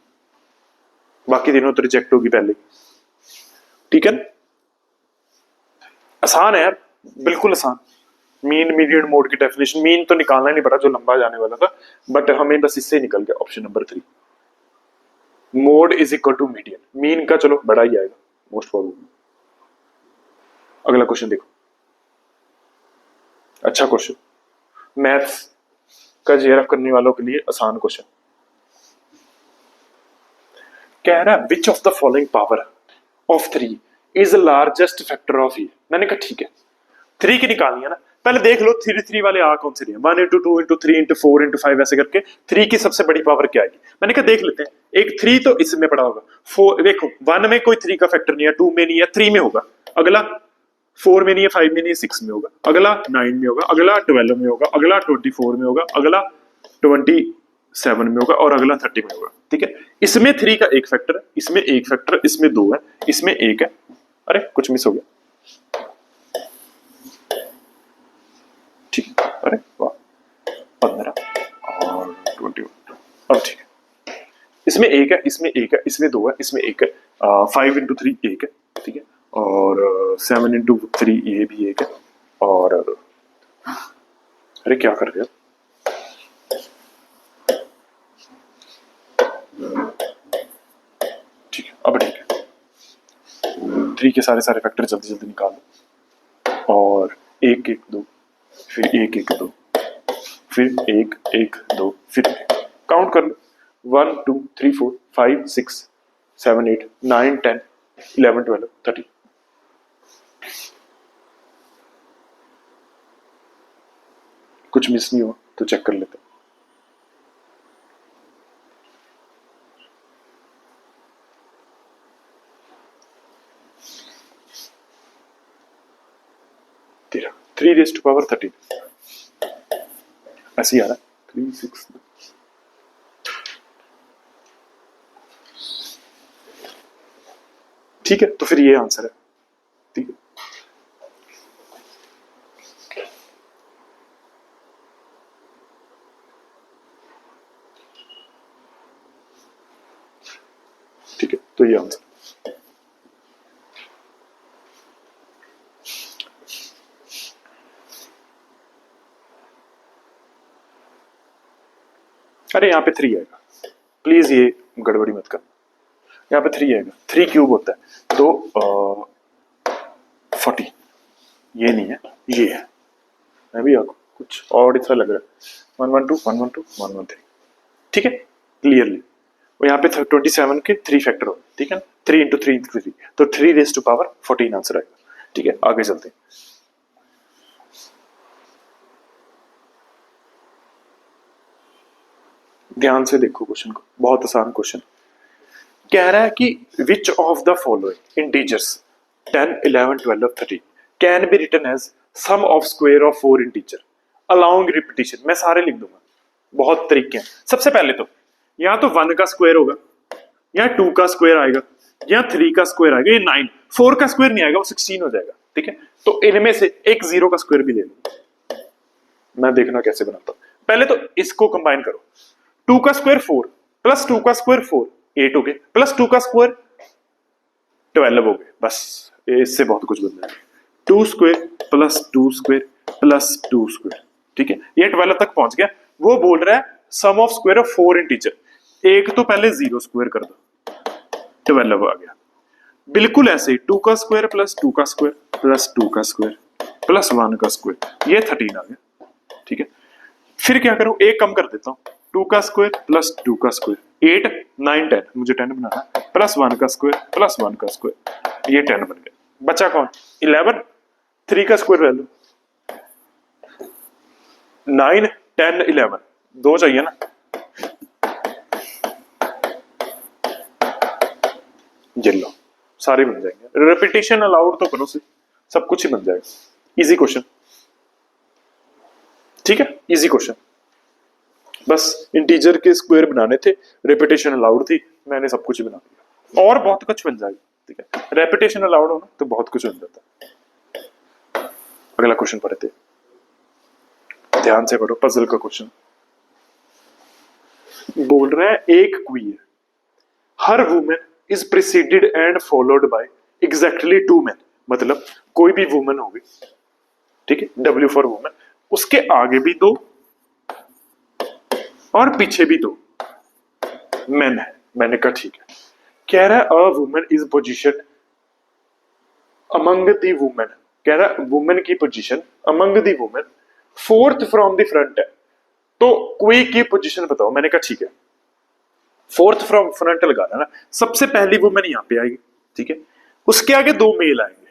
बाकी तीनों तो रिजेक्ट होगी पहले, ठीक है। आसान है यार, बिल्कुल आसान। मीन मीडियन मोड की डेफिनेशन, मीन तो निकालना नहीं पड़ा जो लंबा जाने वाला था, बट हमें बस इससे निकल गया option number 3, mode is equal to median. Mean का चलो बड़ा ही आएगा मोस्ट प्रोबेबली। अगला क्वेश्चन देखो, अच्छा क्वेश्चन, मैथ्स का जेआरएफ करने वालों के लिए आसान क्वेश्चन। कह रहा है which of the following power of 3 is largest factor of E. मैंने कहा ठीक है, 3 की निकालनी है ना, पहले देख लो 3 3 वाले आ कौन से रहे, 1 into 2 into 3 into 4 into 5 ऐसे करके 3 की सबसे बड़ी पावर क्या आएगी। मैंने कहा देख लेते हैं, एक 3 तो इसमें पड़ा होगा, 4 देखो 1 में कोई 3 का फैक्टर नहीं है, 2 में नहीं है, 3 में होगा, अगला 4 में नहीं है, 5 में नहीं है, 6 में होगा, अगला 9 में होगा, अगला 12 में होगा, अगला 24 में होगा, अगला 27 में होगा, और अगला 30 में होगा, ठीक है। इसमें 3 का एक फैक्टर है, इसमें एक फैक्टर, इसमें 2 है, इसमें 1 है, अरे कुछ मिस हो गया, ठीक है, अरे वाह, 15 और 21, अब ठीक है। इसमें 1 है, इसमें 1 है, इसमें 2 है, इसमें 1 है, 5 into 3 1 है, ठीक है, और 7 into 3 ये भी 1 है, और अरे क्या कर रहे हो, ठीक है, अब ठीक है। 3 के सारे फैक्टर जल्दी जल्दी निकाल लो, और 1 1 2, फिर 1 1 2, फिर 1 1 2, फिर काउंट कर लो, 1 2 3 4 5 6 7 8 9 10 11 12 13, कुछ मिस नहीं हुआ तो चेक कर लेते हैं। तेरा 3 raised to power 13 ऐसे ही आ रहा है, 3 6, ठीक है, तो फिर ये आंसर है, ठीक है। ठीक है, तो ये आंसर, अरे यहाँ पे 3 आएगा, प्लीज ये गड़बड़ी मत करना, यहाँ पे 3 आएगा, 3 क्यूब होता है, तो 40, ये नहीं है, ये है, मैं भी आपको कुछ और ऐसा लग रहा है, 112 112 113, ठीक है, क्लियरली। और यहाँ पे 27 के 3 फैक्टर हो, ठीक है, 3 into 3 into 3, तो 3 raised to power 14 आंसर आएगा, ठीक है। आगे चलते हैं, ध्यान से देखो क्वेश्चन को, बहुत आसान क्वेश्चन। कह रहा है कि which of the following integers 10 11 12 13 can be written as sum of square of 4 integer allowing repetition. मैं सारे लिख दूंगा, बहुत तरीके हैं। सबसे पहले तो यहाँ तो 1 का स्क्वायर होगा, यहाँ 2 का स्क्वायर आएगा, यहाँ 3 का स्क्वायर आएगा, ये 9, 4 का स्क्वायर नहीं आएगा, वो 16 हो जाएगा, ठीक है। तो इनमें से एक 0 का स्क्वायर भी ले लो, मैं देखना कैसे बनाता हूँ। पहले तो इसको कंबाइन करो, 2 का स्क्वायर 4 प्लस 2 का स्क्वायर 4 8 हो गए, प्लस 2 का स्क्वायर 12 हो गए। बस इससे बहुत कुछ बन जाएगा, 2 square plus 2 square plus 2 square, ठीक है, ये 12 तक पहुंच गया। वो बोल रहा है सम ऑफ स्क्वायर ऑफ 4 इंटीजर, एक तो पहले 0 स्क्वायर कर दो, 12 आ गया। बिल्कुल ऐसे ही 2 का स्क्वायर प्लस 2 का स्क्वायर प्लस 2 का स्क्वायर प्लस 1 का स्क्वायर, ये 13 आ गया, ठीक है। फिर क्या करूं, एक कम कर देता हूं, 2 का स्क्वायर प्लस 2 का स्क्वायर 8 9 10, मुझे 10 बनाना है, प्लस 1 का स्क्वायर प्लस 1 का स्क्वायर, ये 10 बन गया। बचा कौन, 11, 3 का स्क्वायर वैल्यू 9 10 11, दो चाहिए ना, ये लो सारे बन जाएंगे। रेपिटेशन अलाउड तो करो से सब कुछ ही बन जाएगा, इजी क्वेश्चन, ठीक है, इजी क्वेश्चन। बस इंटीजर के स्क्वायर बनाने थे, रेपिटेशन अलाउड थी, मैंने सब कुछ ही बना दिया, और बहुत कुछ बन जाएगा, ठीक है। रेपिटेशन अलाउड हो ना तो बहुत कुछ बन जाता। अगला क्वेश्चन पढ़ते, ध्यान से पढ़ो, पजल का क्वेश्चन बोल रहा है, एक queen, her women is preceded and followed by exactly 2 men, मतलब कोई भी वुमन होगी, ठीक है, W फॉर वुमन, उसके आगे भी 2 और पीछे भी 2 मेन है। मैंने कहा ठीक है, कह रहा है a woman is position among the women, कह रहा है वुमेन की position among the women fourth from the front है, तो कोई की पोजीशन बताओ। मैंने कहा ठीक है, फोर्थ फ्रॉम फ्रंट लगाना ना, सबसे पहली वुमेन यहां पे आएगी, ठीक है, उसके आगे 2 मेल आएंगे,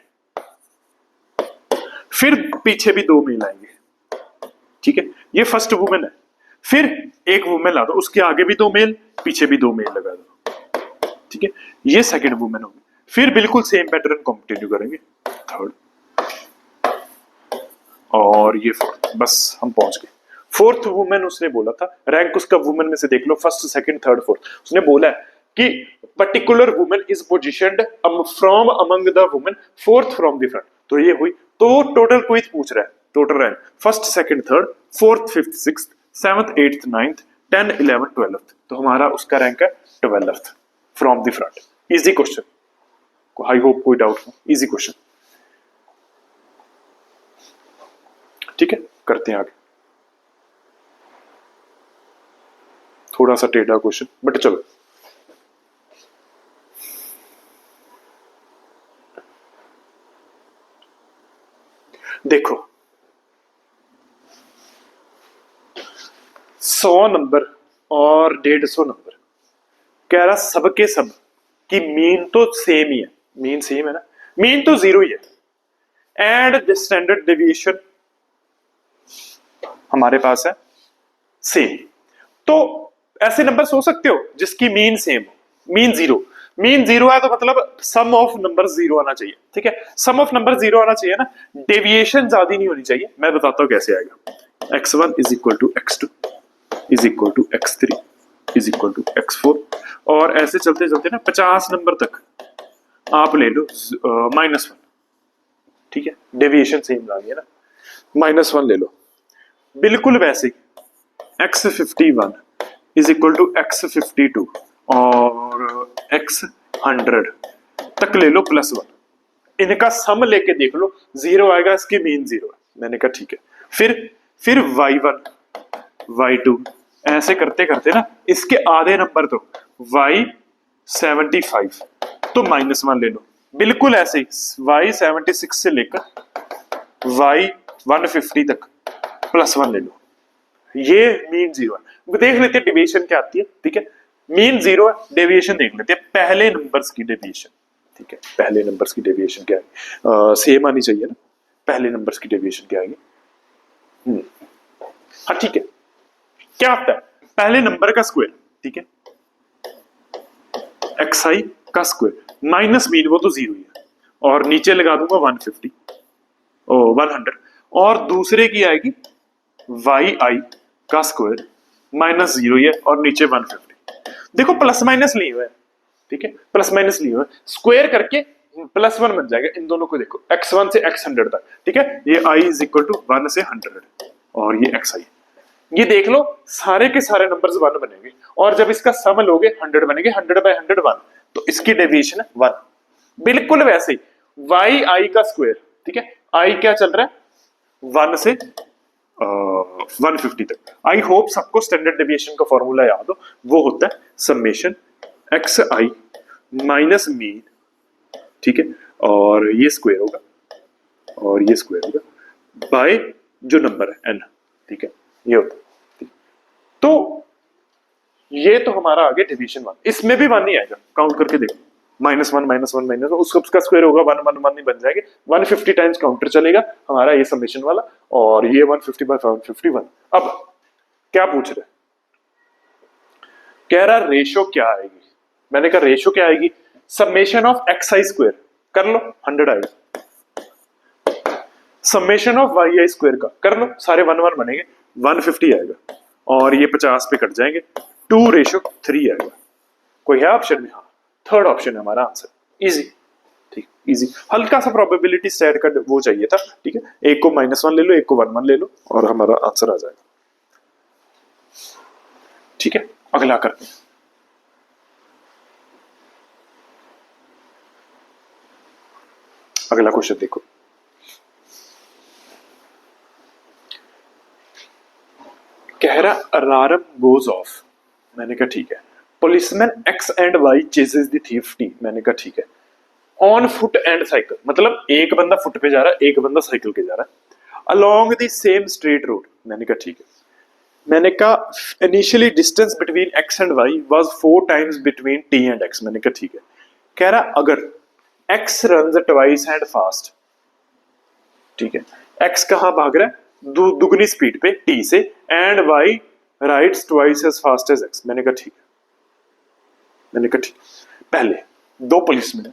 फिर पीछे भी 2 मेल आएंगे, ठीक है, ये फर्स्ट वुमेन है। फिर एक वुमेन ला दो, उसके आगे भी 2 मेल, पीछे भी 2 मेल लगा दो, ठीक है, ये सेकंड वुमेन होगी। फिर बिल्कुल सेम पैटर्न कंटिन्यू करेंगे, थर्ड और ये फोर्थ, बस हम पहुंच गए। फोर्थ वुमेन उसने बोला था, रैंक उसका वुमेन में से देख लो, फर्स्ट सेकंड थर्ड फोर्थ, उसने बोला है कि particular women is positioned from among the women fourth from the front, तो ये हुई। तो टोटल क्विज पूछ रहा है, total rank first second third fourth fifth sixth seventh eighth ninth 10 11 12th, तो हमारा उसका रैंक है 12th from the front. Easy question, I hope कोई डाउट हो, इजी क्वेश्चन, ठीक है, करते हैं आगे। थोड़ा सा टेढ़ा क्वेश्चन बट चलो, देखो 100 नंबर और 150 नंबर, कह रहा सबके सब की मीन तो सेम ही है, मीन सेम है ना, मीन तो 0 ही है, एंड स्टैंडर्ड डेविएशन हमारे पास है सेम। तो ऐसे नंबर सोच सकते हो जिसकी मीन सेम हो, मीन 0, मीन 0 है तो मतलब सम ऑफ नंबर 0 आना चाहिए, ठीक है, सम ऑफ नंबर 0 आना चाहिए ना, डेविएशन ज्यादा नहीं होनी चाहिए। मैं बताता हूं कैसे आएगा, x1 is equal to x2 is equal to x3 is equal to x4, और ऐसे चलते चलते ना 50 नंबर तक आप ले लो -1, ठीक है, डेविएशन सेम आ गया ना, -1 ले लो। बिल्कुल वैसे x51 is equal to x52 और x100 तक ले लो +1, इनका सम लेके देख लो, 0 आएगा, इसकी मीन 0 है। मैंने कहा ठीक है, फिर y1 y2 ऐसे करते करते ना इसके आधे नंबर तो y75 तो -1 ले लो, बिल्कुल ऐसे ही y76 से लेकर y150 तक +1 ले लो, ये मीन 0 है। देख लेते हैं डेविएशन क्या आती है, ठीक है, मीन 0 है, डेविएशन देख लेते हैं पहले नंबर्स की डेविएशन, ठीक है, पहले नंबर्स की डेविएशन क्या है, सेम आनी चाहिए ना, पहले नंबर्स की डेविएशन क्या आएगी, हाँ ठीक है, क्या आता है, पहले नंबर का स्क्वायर, ठीक है, xi का स्क्वायर माइनस मीन, वो तो 0 ही है, और नीचे लगा दूंगा 150 100, और दूसरे की आएगी yi का स्क्वायर -0 ही है, और नीचे 150। देखो प्लस माइनस लिए हुए, ठीक है, प्लस माइनस लिए हुए, स्क्वायर करके +1 बन जाएगा। इन दोनों को देखो, x1 से x100 तक, ठीक है, ये i इज इक्वल टू 1 से 100 और ये xi, ये देख लो सारे के सारे नंबर्स 1 बनेंगे और जब इसका सम लोगे 100 बनेंगे, 100 बाय 100 1, तो इसकी डेविएशन है 1। बिल्कुल वैसे ही वाई आई का स्क्वायर, ठीक है, आई क्या चल रहा है 1 से 150 तक। आई होप सबको स्टैंडर्ड डेविएशन का फॉर्मूला याद हो, वो होता है समेशन एक्स आई माइनस मीन, ठीक है, और ये स्क्वायर होगा और ये स्क्वायर होगा बाय जो नंबर है एन, ठीक है, ये होता है। तो ये तो हमारा आगे डिवीजन 1, इसमें भी 1 ही आएगा, काउंट करके देखो, -1 -1 -1 उसका स्क्वायर होगा 1 1 1 ही बन जाएगा, 150 टाइम्स काउंटर चलेगा हमारा ये समेशन वाला, और ये 150 बाय 151। अब क्या पूछ रहे, कह रहा रेशो क्या आएगी, मैंने कहा रेशो क्या आएगी, summation of X I square कर लो 100 आएगा, summation of Y I square का कर लो, सारे 1 1 बनेंगे 150 आएगा, और ये 50 पे कट जाएंगे 2:3 आएगा। कोई है ऑप्शन में? हाँ, थर्ड ऑप्शन है हमारा आंसर, इजी, ठीक, इजी। हल्का सा प्रोबेबिलिटी सेट कर वो चाहिए था, ठीक है, एक को -1 ले लो, एक को 1 1 ले लो और हमारा आंसर आ जाएगा, ठीक है। अगला करते हैं, अगला क्वेश्चन देखो, कह रहा अलार्म गोज ऑफ, मैंने कहा ठीक है, policeman X and Y chases the thief T, मैंने कहा ठीक है, ऑन फुट एंड साइकिल, मतलब एक बंदा फुट पे जा रहा है, एक बंदा साइकिल पे जा रहा है, along the same straight road, मैंने कहा ठीक है, मैंने कहा initially distance between X and why was 4 times between T and X, मैंने कहा ठीक है, कह रहा अगर x runs twice and fast, ठीक है, एक्स कहां भाग रहा है दुगनी स्पीड पे टी से, and Y rides twice as fast as X, मैंने कहा ठीक है, मैंने कहा ठीक, पहले दो पुलिसमैन है,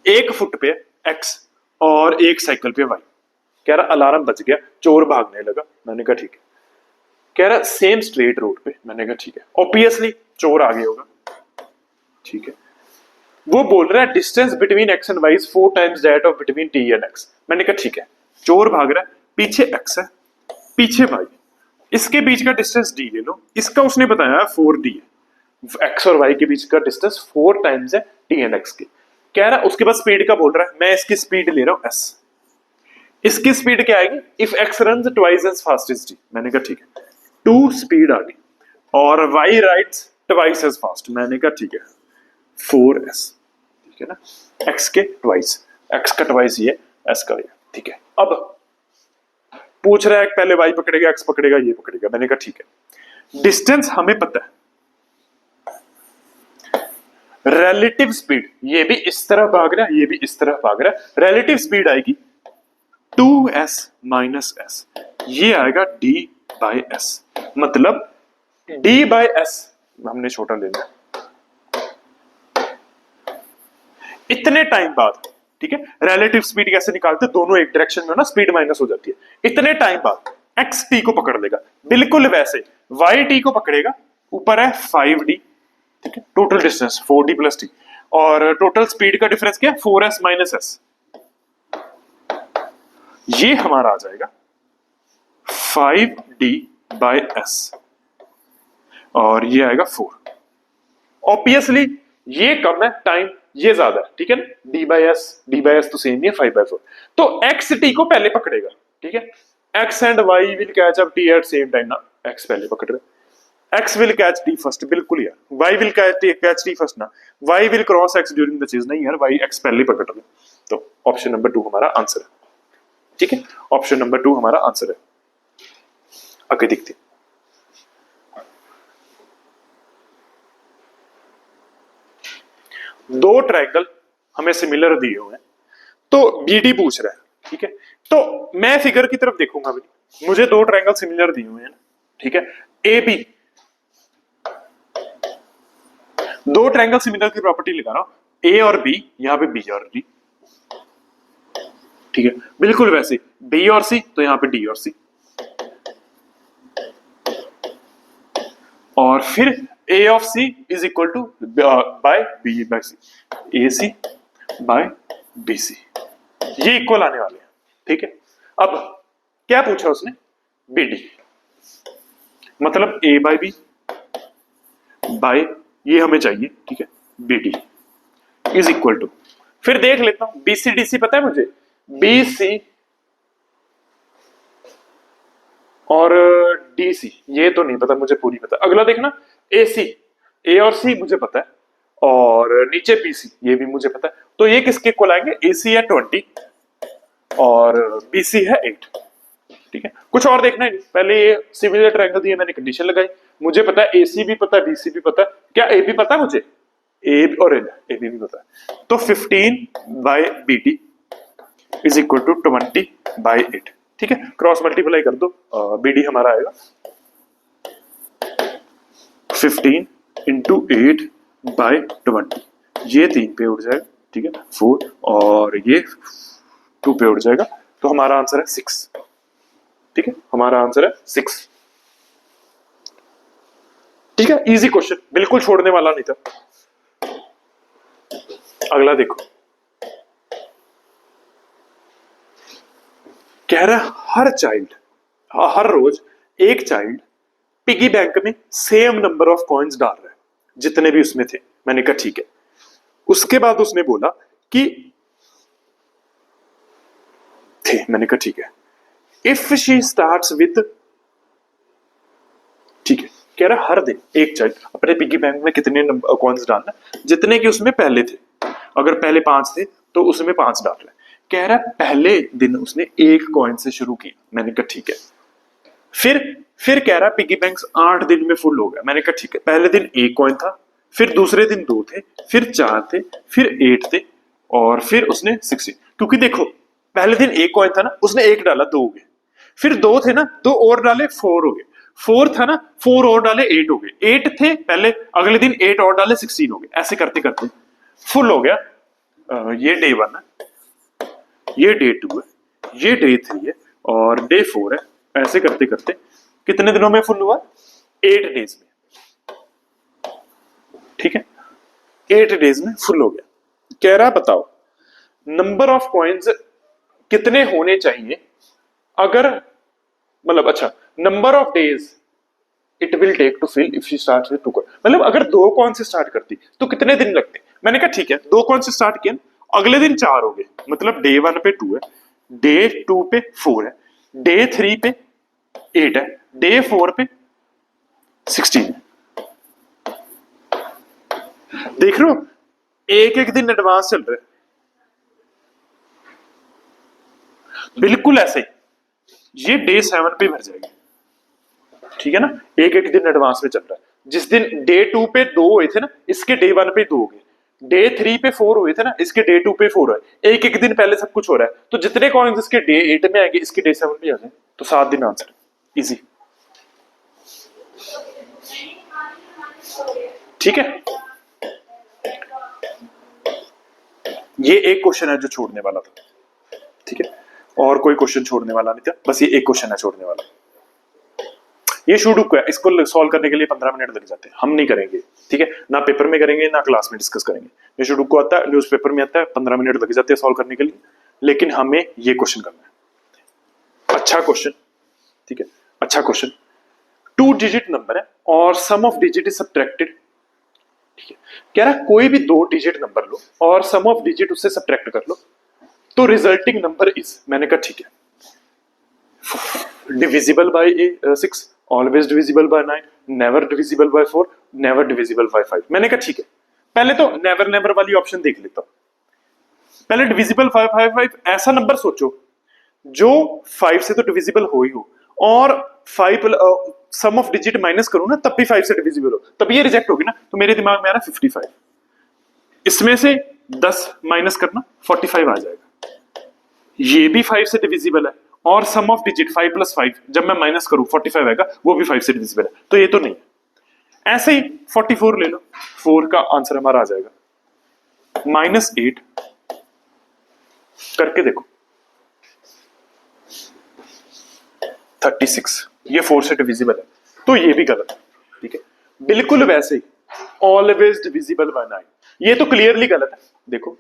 एक फुट पे एक्स और एक साइकिल पे वाई, कह रहा अलार्म बज गया, चोर भागने लगा, मैंने कहा ठीक है, कह रहा सेम स्ट्रेट रोड पे, मैंने कहा ठीक है, ऑब्वियसली चोर आगे होगा, ठीक है, वो बोल रहा है distance between X and Y is 4 times that of between T and X, मैंने कहा ठीक है, चोर भाग रहा है, पीछे एक्स है पीछे वाई, इसके बीच का डिस्टेंस डी ले लो, इसका उसने बताया 4d है, एक्स और वाई के बीच का डिस्टेंस 4 टाइम्स है टी एंड एक्स के, कह रहा उसके बाद स्पीड का बोल रहा है, मैं इसकी स्पीड ले रहा हूं s, इसकी स्पीड क्या आएगी, if x runs twice as fast as t, मैंने कहा ठीक है, 2 स्पीड आ गई, और y rides twice as fast, मैंने कहा ठीक है 4s, ठीक है ना, x के twice, x का twice ये, s का ये, ठीक है। अब पूछ रहा है पहले y पकड़ेगा x पकड़ेगा ये पकड़ेगा, मैंने कहा ठीक है, डिस्टेंस हमें पता है, रिलेटिव स्पीड, ये भी इस तरह भाग रहा है ये भी इस तरह भाग रहा है, रिलेटिव स्पीड आएगी 2s माइनस s, ये आएगा d बाय s, मतलब d बाय s हमने छोटा ले लिया, इतने टाइम बाद, ठीक है, रिलेटिव स्पीड कैसे निकालते, दोनों एक डायरेक्शन में ना स्पीड माइनस हो जाती है, इतने टाइम बाद x t को पकड़ लेगा, बिल्कुल वैसे y t को पकड़ेगा, ऊपर है 5d, ठीक है, total distance 4d plus t, और टोटल स्पीड का डिफरेंस क्या है 4s माइनस s, ये हमारा आ जाएगा 5d बाय s, और ये आएगा 4, ऑब्वियसली ये कम है टाइम, ये ज्यादा है, ठीक है ना, d बाय s तो सेम ही है 5/4, तो x t को पहले पकड़ेगा, ठीक है, x and y will catch up t at same time ना, x पहले पकड़ रहा है, x will catch t first, बिल्कुल यार, y will catch t first ना, y will cross x during the chase, नहीं यार y x पहले पकड़ रहा है, तो ऑप्शन नंबर 2 हमारा आंसर है, ठीक है, ऑप्शन नंबर 2 हमारा आंसर है। आगे देखते हैं, दो ट्रायंगल हमें सिमिलर दिए हुए हैं, तो बीडी पूछ रहा है, ठीक है, तो मैं फिगर की तरफ देखूंगा भी, मुझे दो ट्रायंगल सिमिलर दिए हुए हैं, ठीक है, ए बी, दो ट्रायंगल सिमिलर की प्रॉपर्टी लगा रहा हूं, ए और बी, यहां पे बी और डी, ठीक है, बिल्कुल वैसे बी और सी, तो यहां पे डी और सी, और फिर A of C is equal to by B by C, A C by B C, ये इक्वल आने वाले हैं, ठीक है। अब क्या पूछा उसने, बी डी, मतलब a बाई बी बाय ये हमें चाहिए, ठीक है, B D is equal to, फिर देख लेता हूं बी सी डी सी पता है मुझे, बी सी और डी सी ये तो नहीं पता मुझे, पूरी पता। अगला देखना ए सी, ए और सी मुझे पता है, और नीचे बी सी ये भी मुझे पता है, तो ये किसके इक्वल आएंगे, ए सी है 20 और बी सी है 8, ठीक है। कुछ और देखना है, पहले ये सिमिलर ट्रायंगल दिए मैंने कंडीशन लगाई, मुझे पता है ए सी भी पता है बी सी भी पता है, क्या ए भी पता है मुझे, ए और ए बी भी पता है, तो 15 by B D is equal to 20 by 8, ठीक है। क्रॉस मल्टीप्लाई कर दो, बी डी हमारा आएगा 15 इंटू 8 बाय 20, ये 3 पे उड़ जाएगा, ठीक है, 4 और ये 2 पे उड़ जाएगा, तो हमारा आंसर है 6, ठीक है, हमारा आंसर है 6, ठीक है। इजी क्वेश्चन, बिल्कुल छोड़ने वाला नहीं था। अगला देखो, कह रहा हर चाइल्ड, हर रोज एक चाइल्ड पिगी बैंक में सेम नंबर ऑफ कॉइन्स डाल रहा है जितने भी उसमें थे। मैंने कहा ठीक है। उसके बाद उसने बोला कि थे, मैंने कहा ठीक है, इफ शी स्टार्ट्स विद, ठीक है, कह रहा हर दिन एक चाइल्ड अपने पिगी बैंक में कितने कॉइन्स डालना, जितने कि उसमें पहले थे। अगर पहले 5 थे तो उसमें 5 डाल रहा है। कह रहा पहले दिन उसने 1 कॉइन से शुरू किया, मैंने कहा ठीक है। फिर कह रहा पिगी बैंक 8 दिन में फुल हो गया, मैंने कहा ठीक है। पहले दिन 1 कॉइन था, फिर दूसरे दिन 2 थे, फिर 4 थे, फिर 8 थे, और फिर उसने 16, क्योंकि देखो पहले दिन 1 कॉइन था ना, उसने 1 डाला 2 हो गए, फिर 2 थे ना 2 और डाले 4 हो गए, 4 था ना 4 और डाले 8 हो गए, 8 थे पहले, अगले दिन 8 और डाले 16 हो गए, ऐसे करते करते फुल हो गया। ये डे 1 है, ये डे 2 है, ये डे 3 है और डे 4 है, ऐसे करते करते कितने दिनों में फुल हुआ, 8 डेज में, ठीक है, 8 डेज में फुल हो गया। कह रहा बताओ नंबर ऑफ कॉइन्स कितने होने चाहिए अगर, मतलब अच्छा, number of days it will take to fill if she starts with 2 coin, मतलब अगर 2 कॉइन से स्टार्ट करती तो कितने दिन लगते। मैंने कहा ठीक है, 2 कॉइन से स्टार्ट किया, अगले दिन 4 हो गए, मतलब डे 1 पे 2 है, डे 2 पे 4 है, डे 3 पे 8 है, डे 4 पे 16 है। देख रहे हो, एक एक दिन एडवांस चल रहा है, बिल्कुल ऐसे ही ये डे 7 पे भर जाएगी, ठीक है ना, एक एक दिन एडवांस में चल रहा है। जिस दिन डे 2 पे 2 हुए थे ना, इसके डे 1 पे 2 हो गए, डे 3 पे 4 हुए थे ना, इसके डे 2 पे 4 है, एक एक दिन पहले सब कुछ हो रहा है, तो जितने कॉइन्स इसके डे 8 में आएंगे इसके डे 7 पे आ जाए, तो 7 दिन आंसर, इजी, ठीक है। ये एक क्वेश्चन है जो छोड़ने वाला था, ठीक है, और कोई क्वेश्चन छोड़ने वाला नहीं था, बस ये एक क्वेश्चन है छोड़ने वाला। ये शुडुक है, इसको सॉल्व करने के लिए 15 मिनट लग जाते हैं, हम नहीं करेंगे, ठीक है, ना पेपर में करेंगे ना क्लास में डिस्कस करेंगे। ये शुडुक को आता है, न्यूज पेपर में आता है, 15 मिनट लग जाते हैं सॉल्व करने के लिए, लेकिन हमें ये क्वेश्चन करना है। अच्छा क्वेश्चन, ठीक है, अच्छा क्वेश्चन, 2 डिजिट नंबर है और सम ऑफ डिजिट इज सब्ट्रैक्टेड, ठीक है, कह रहा कोई भी 2 डिजिट नंबर लो और सम ऑफ डिजिट उससे सब्ट्रैक्ट कर लो, तो रिजल्टिंग नंबर इज, मैंने कहा ठीक है, divisible by 6, always divisible by 9, never divisible by 4, never divisible by 5। मैंने कहा ठीक है, पहले तो नेवर नेवर वाली ऑप्शन देख लेता हूं, पहले डिविजिबल 5 5 5, ऐसा नंबर सोचो जो 5 से तो डिविजिबल हो ही हो, और 5 सम ऑफ डिजिट माइनस करो ना तब भी 5 से डिविजिबल हो, तब ये रिजेक्ट होगी ना, तो मेरे दिमाग में आ रहा 55, इसमें से 10 माइनस करना 45 आ जाएगा, ये भी 5 से डिविजिबल है, और सम ऑफ डिजिट 5 + 5 जब मैं माइनस करूं 45 आएगा, वो भी 5 से डिविजिबल है, तो ये तो नहीं है। ऐसे ही 44 ले लो, 4 का आंसर हमारा आ जाएगा, -8 करके देखो 36, ये 4 से डिविजिबल है, तो ये भी गलत है, ठीक है। बिल्कुल वैसे ही ऑलवेज डिविजिबल बाय 9, ये तो क्लियरली गलत है, देखो,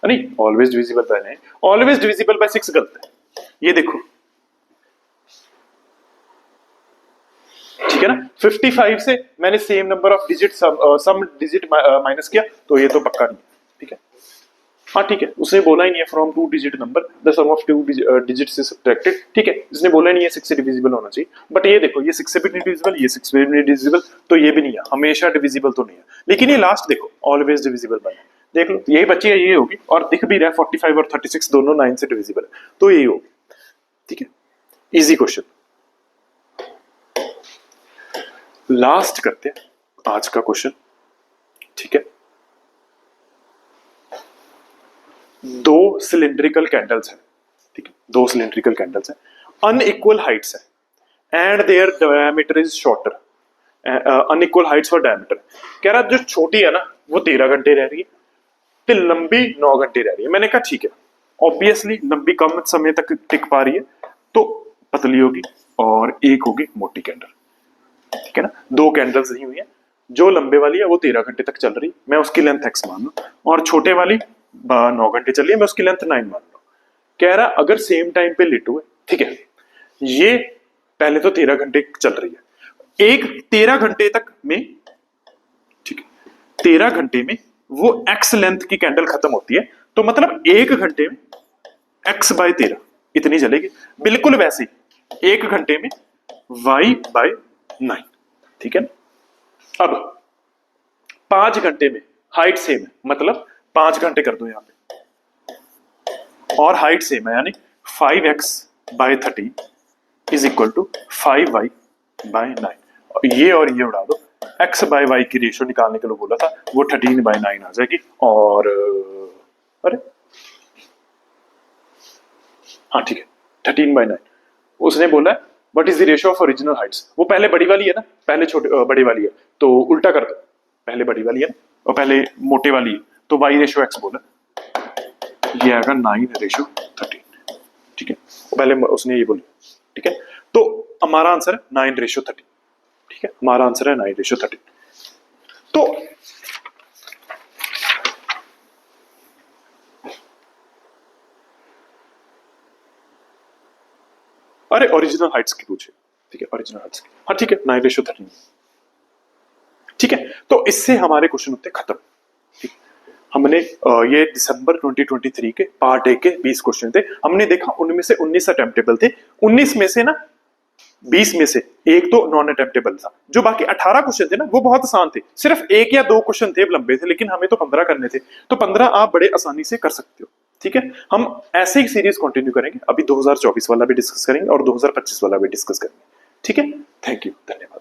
नहीं always divisible by 9, always divisible by 6 गलत है, ये देखो ठीक है ना। 55 से मैंने same number of digit some digit minus किया तो ये तो पक्का नहीं है, ठीक है। हाँ ठीक है, उसने बोला ही नहीं है from 2 digit number the sum of 2 digits is subtracted, ठीक है, इसने बोला नहीं है 6 से डिविजिबल होना चाहिए। बट ये देखो, ये 6 से भी नहीं डिविजिबल, ये 6 से भी नहीं डिविजिबल, तो ये भी नहीं है, हमेशा डिविजिबल तो नहीं है। लेकिन ये लास्ट देखो ऑलवेज डिविजिबल बना, देख लो यही बची है, ये होगी। और दिख भी रहा है 45 और 36 दोनों 9 से डिविजिबल है, तो यही होगी, ठीक है। Easy question. लास्ट करते हैं आज का क्वेश्चन, ठीक है। 2 सिलिंड्रिकल कैंडल्स हैं, ठीक है, 2 सिलिंड्रिकल कैंडल्स हैं, अनइक्वल हाइट्स है and their diameter is shorter, unequal heights और डायमीटर। कह रहा जो छोटी है ना वो 13 घंटे रह रही है, तो लंबी 9 घंटे रह रही है। मैंने कहा ठीक है, ऑब्वियसली लंबी कम समय तक टिक पा रही है तो पतली होगी और एक होगी मोटी कैंडल, ठीक है ना। 2 कैंडल्स दी हुई है, जो लंबे वाली है वो 13 घंटे तक चल रही, मैं उसकी लेंथ x मान लूं, और छोटे वाली 9 घंटे चल रही है, मैं उसकी लेंथ 9 मान लूं। कह रहा अगर सेम टाइम पे लिट हुए, ठीक है, ये पहले तो 13 घंटे चल रही है, एक 13 घंटे तक में, ठीक है, 13 घंटे में वो x लेंथ की कैंडल खत्म होती है, तो मतलब 1 घंटे में x/13 इतनी जलेगी। बिल्कुल वैसे ही 1 घंटे में y/9, ठीक है ना। अब 5 घंटे में हाइट सेम है, मतलब 5 घंटे कर दो यहां पे, और हाइट सेम है, यानी 5x/13 is equal to 5y/9। ये और ये उड़ा दो, x/y की रेशियो निकालने के लिए बोला था, वो 13/9 आ जाएगी। और अरे हाँ ठीक है, 13/9 उसने बोला है what is the ratio of original Heights. वो पहले बड़ी वाली है ना, पहले छोटे बड़ी वाली है, तो उल्टा कर दो, पहले बड़ी वाली है ना और पहले मोटे वाली है, तो y/x बोला, ये आएगा 9/13, ठीक है। पहले उसने ये बोली, ठीक है, तो हमारा आंसर है 9/13, ठीक है, हमारा आंसर है 9/13। तो अरे ओरिजिनल हाइट्स की पूछे, ठीक है, ओरिजिनल हाइट्स की, हाँ ठीक है, 9/13, ठीक है। तो इससे हमारे क्वेश्चन होते खत्म, ठीक। हमने ये दिसंबर 2023 के पार्ट ए के 20 क्वेश्चन थे, हमने देखा उनमें से 19 अटेम्प्टेबल थे, 19 में से ना 20 में से एक तो नॉन अटेम्प्टेबल था, जो बाकी 18 क्वेश्चन थे ना वो बहुत आसान थे, सिर्फ 1 या 2 क्वेश्चन थे लंबे थे, लेकिन हमें तो 15 करने थे, तो 15 आप बड़े आसानी से कर सकते हो, ठीक है। हम ऐसे ही सीरीज कंटिन्यू करेंगे, अभी 2024 वाला भी डिस्कस करेंगे और 2025 वाला भी डिस्कस करेंगे, ठीक है। थैंक यू, धन्यवाद।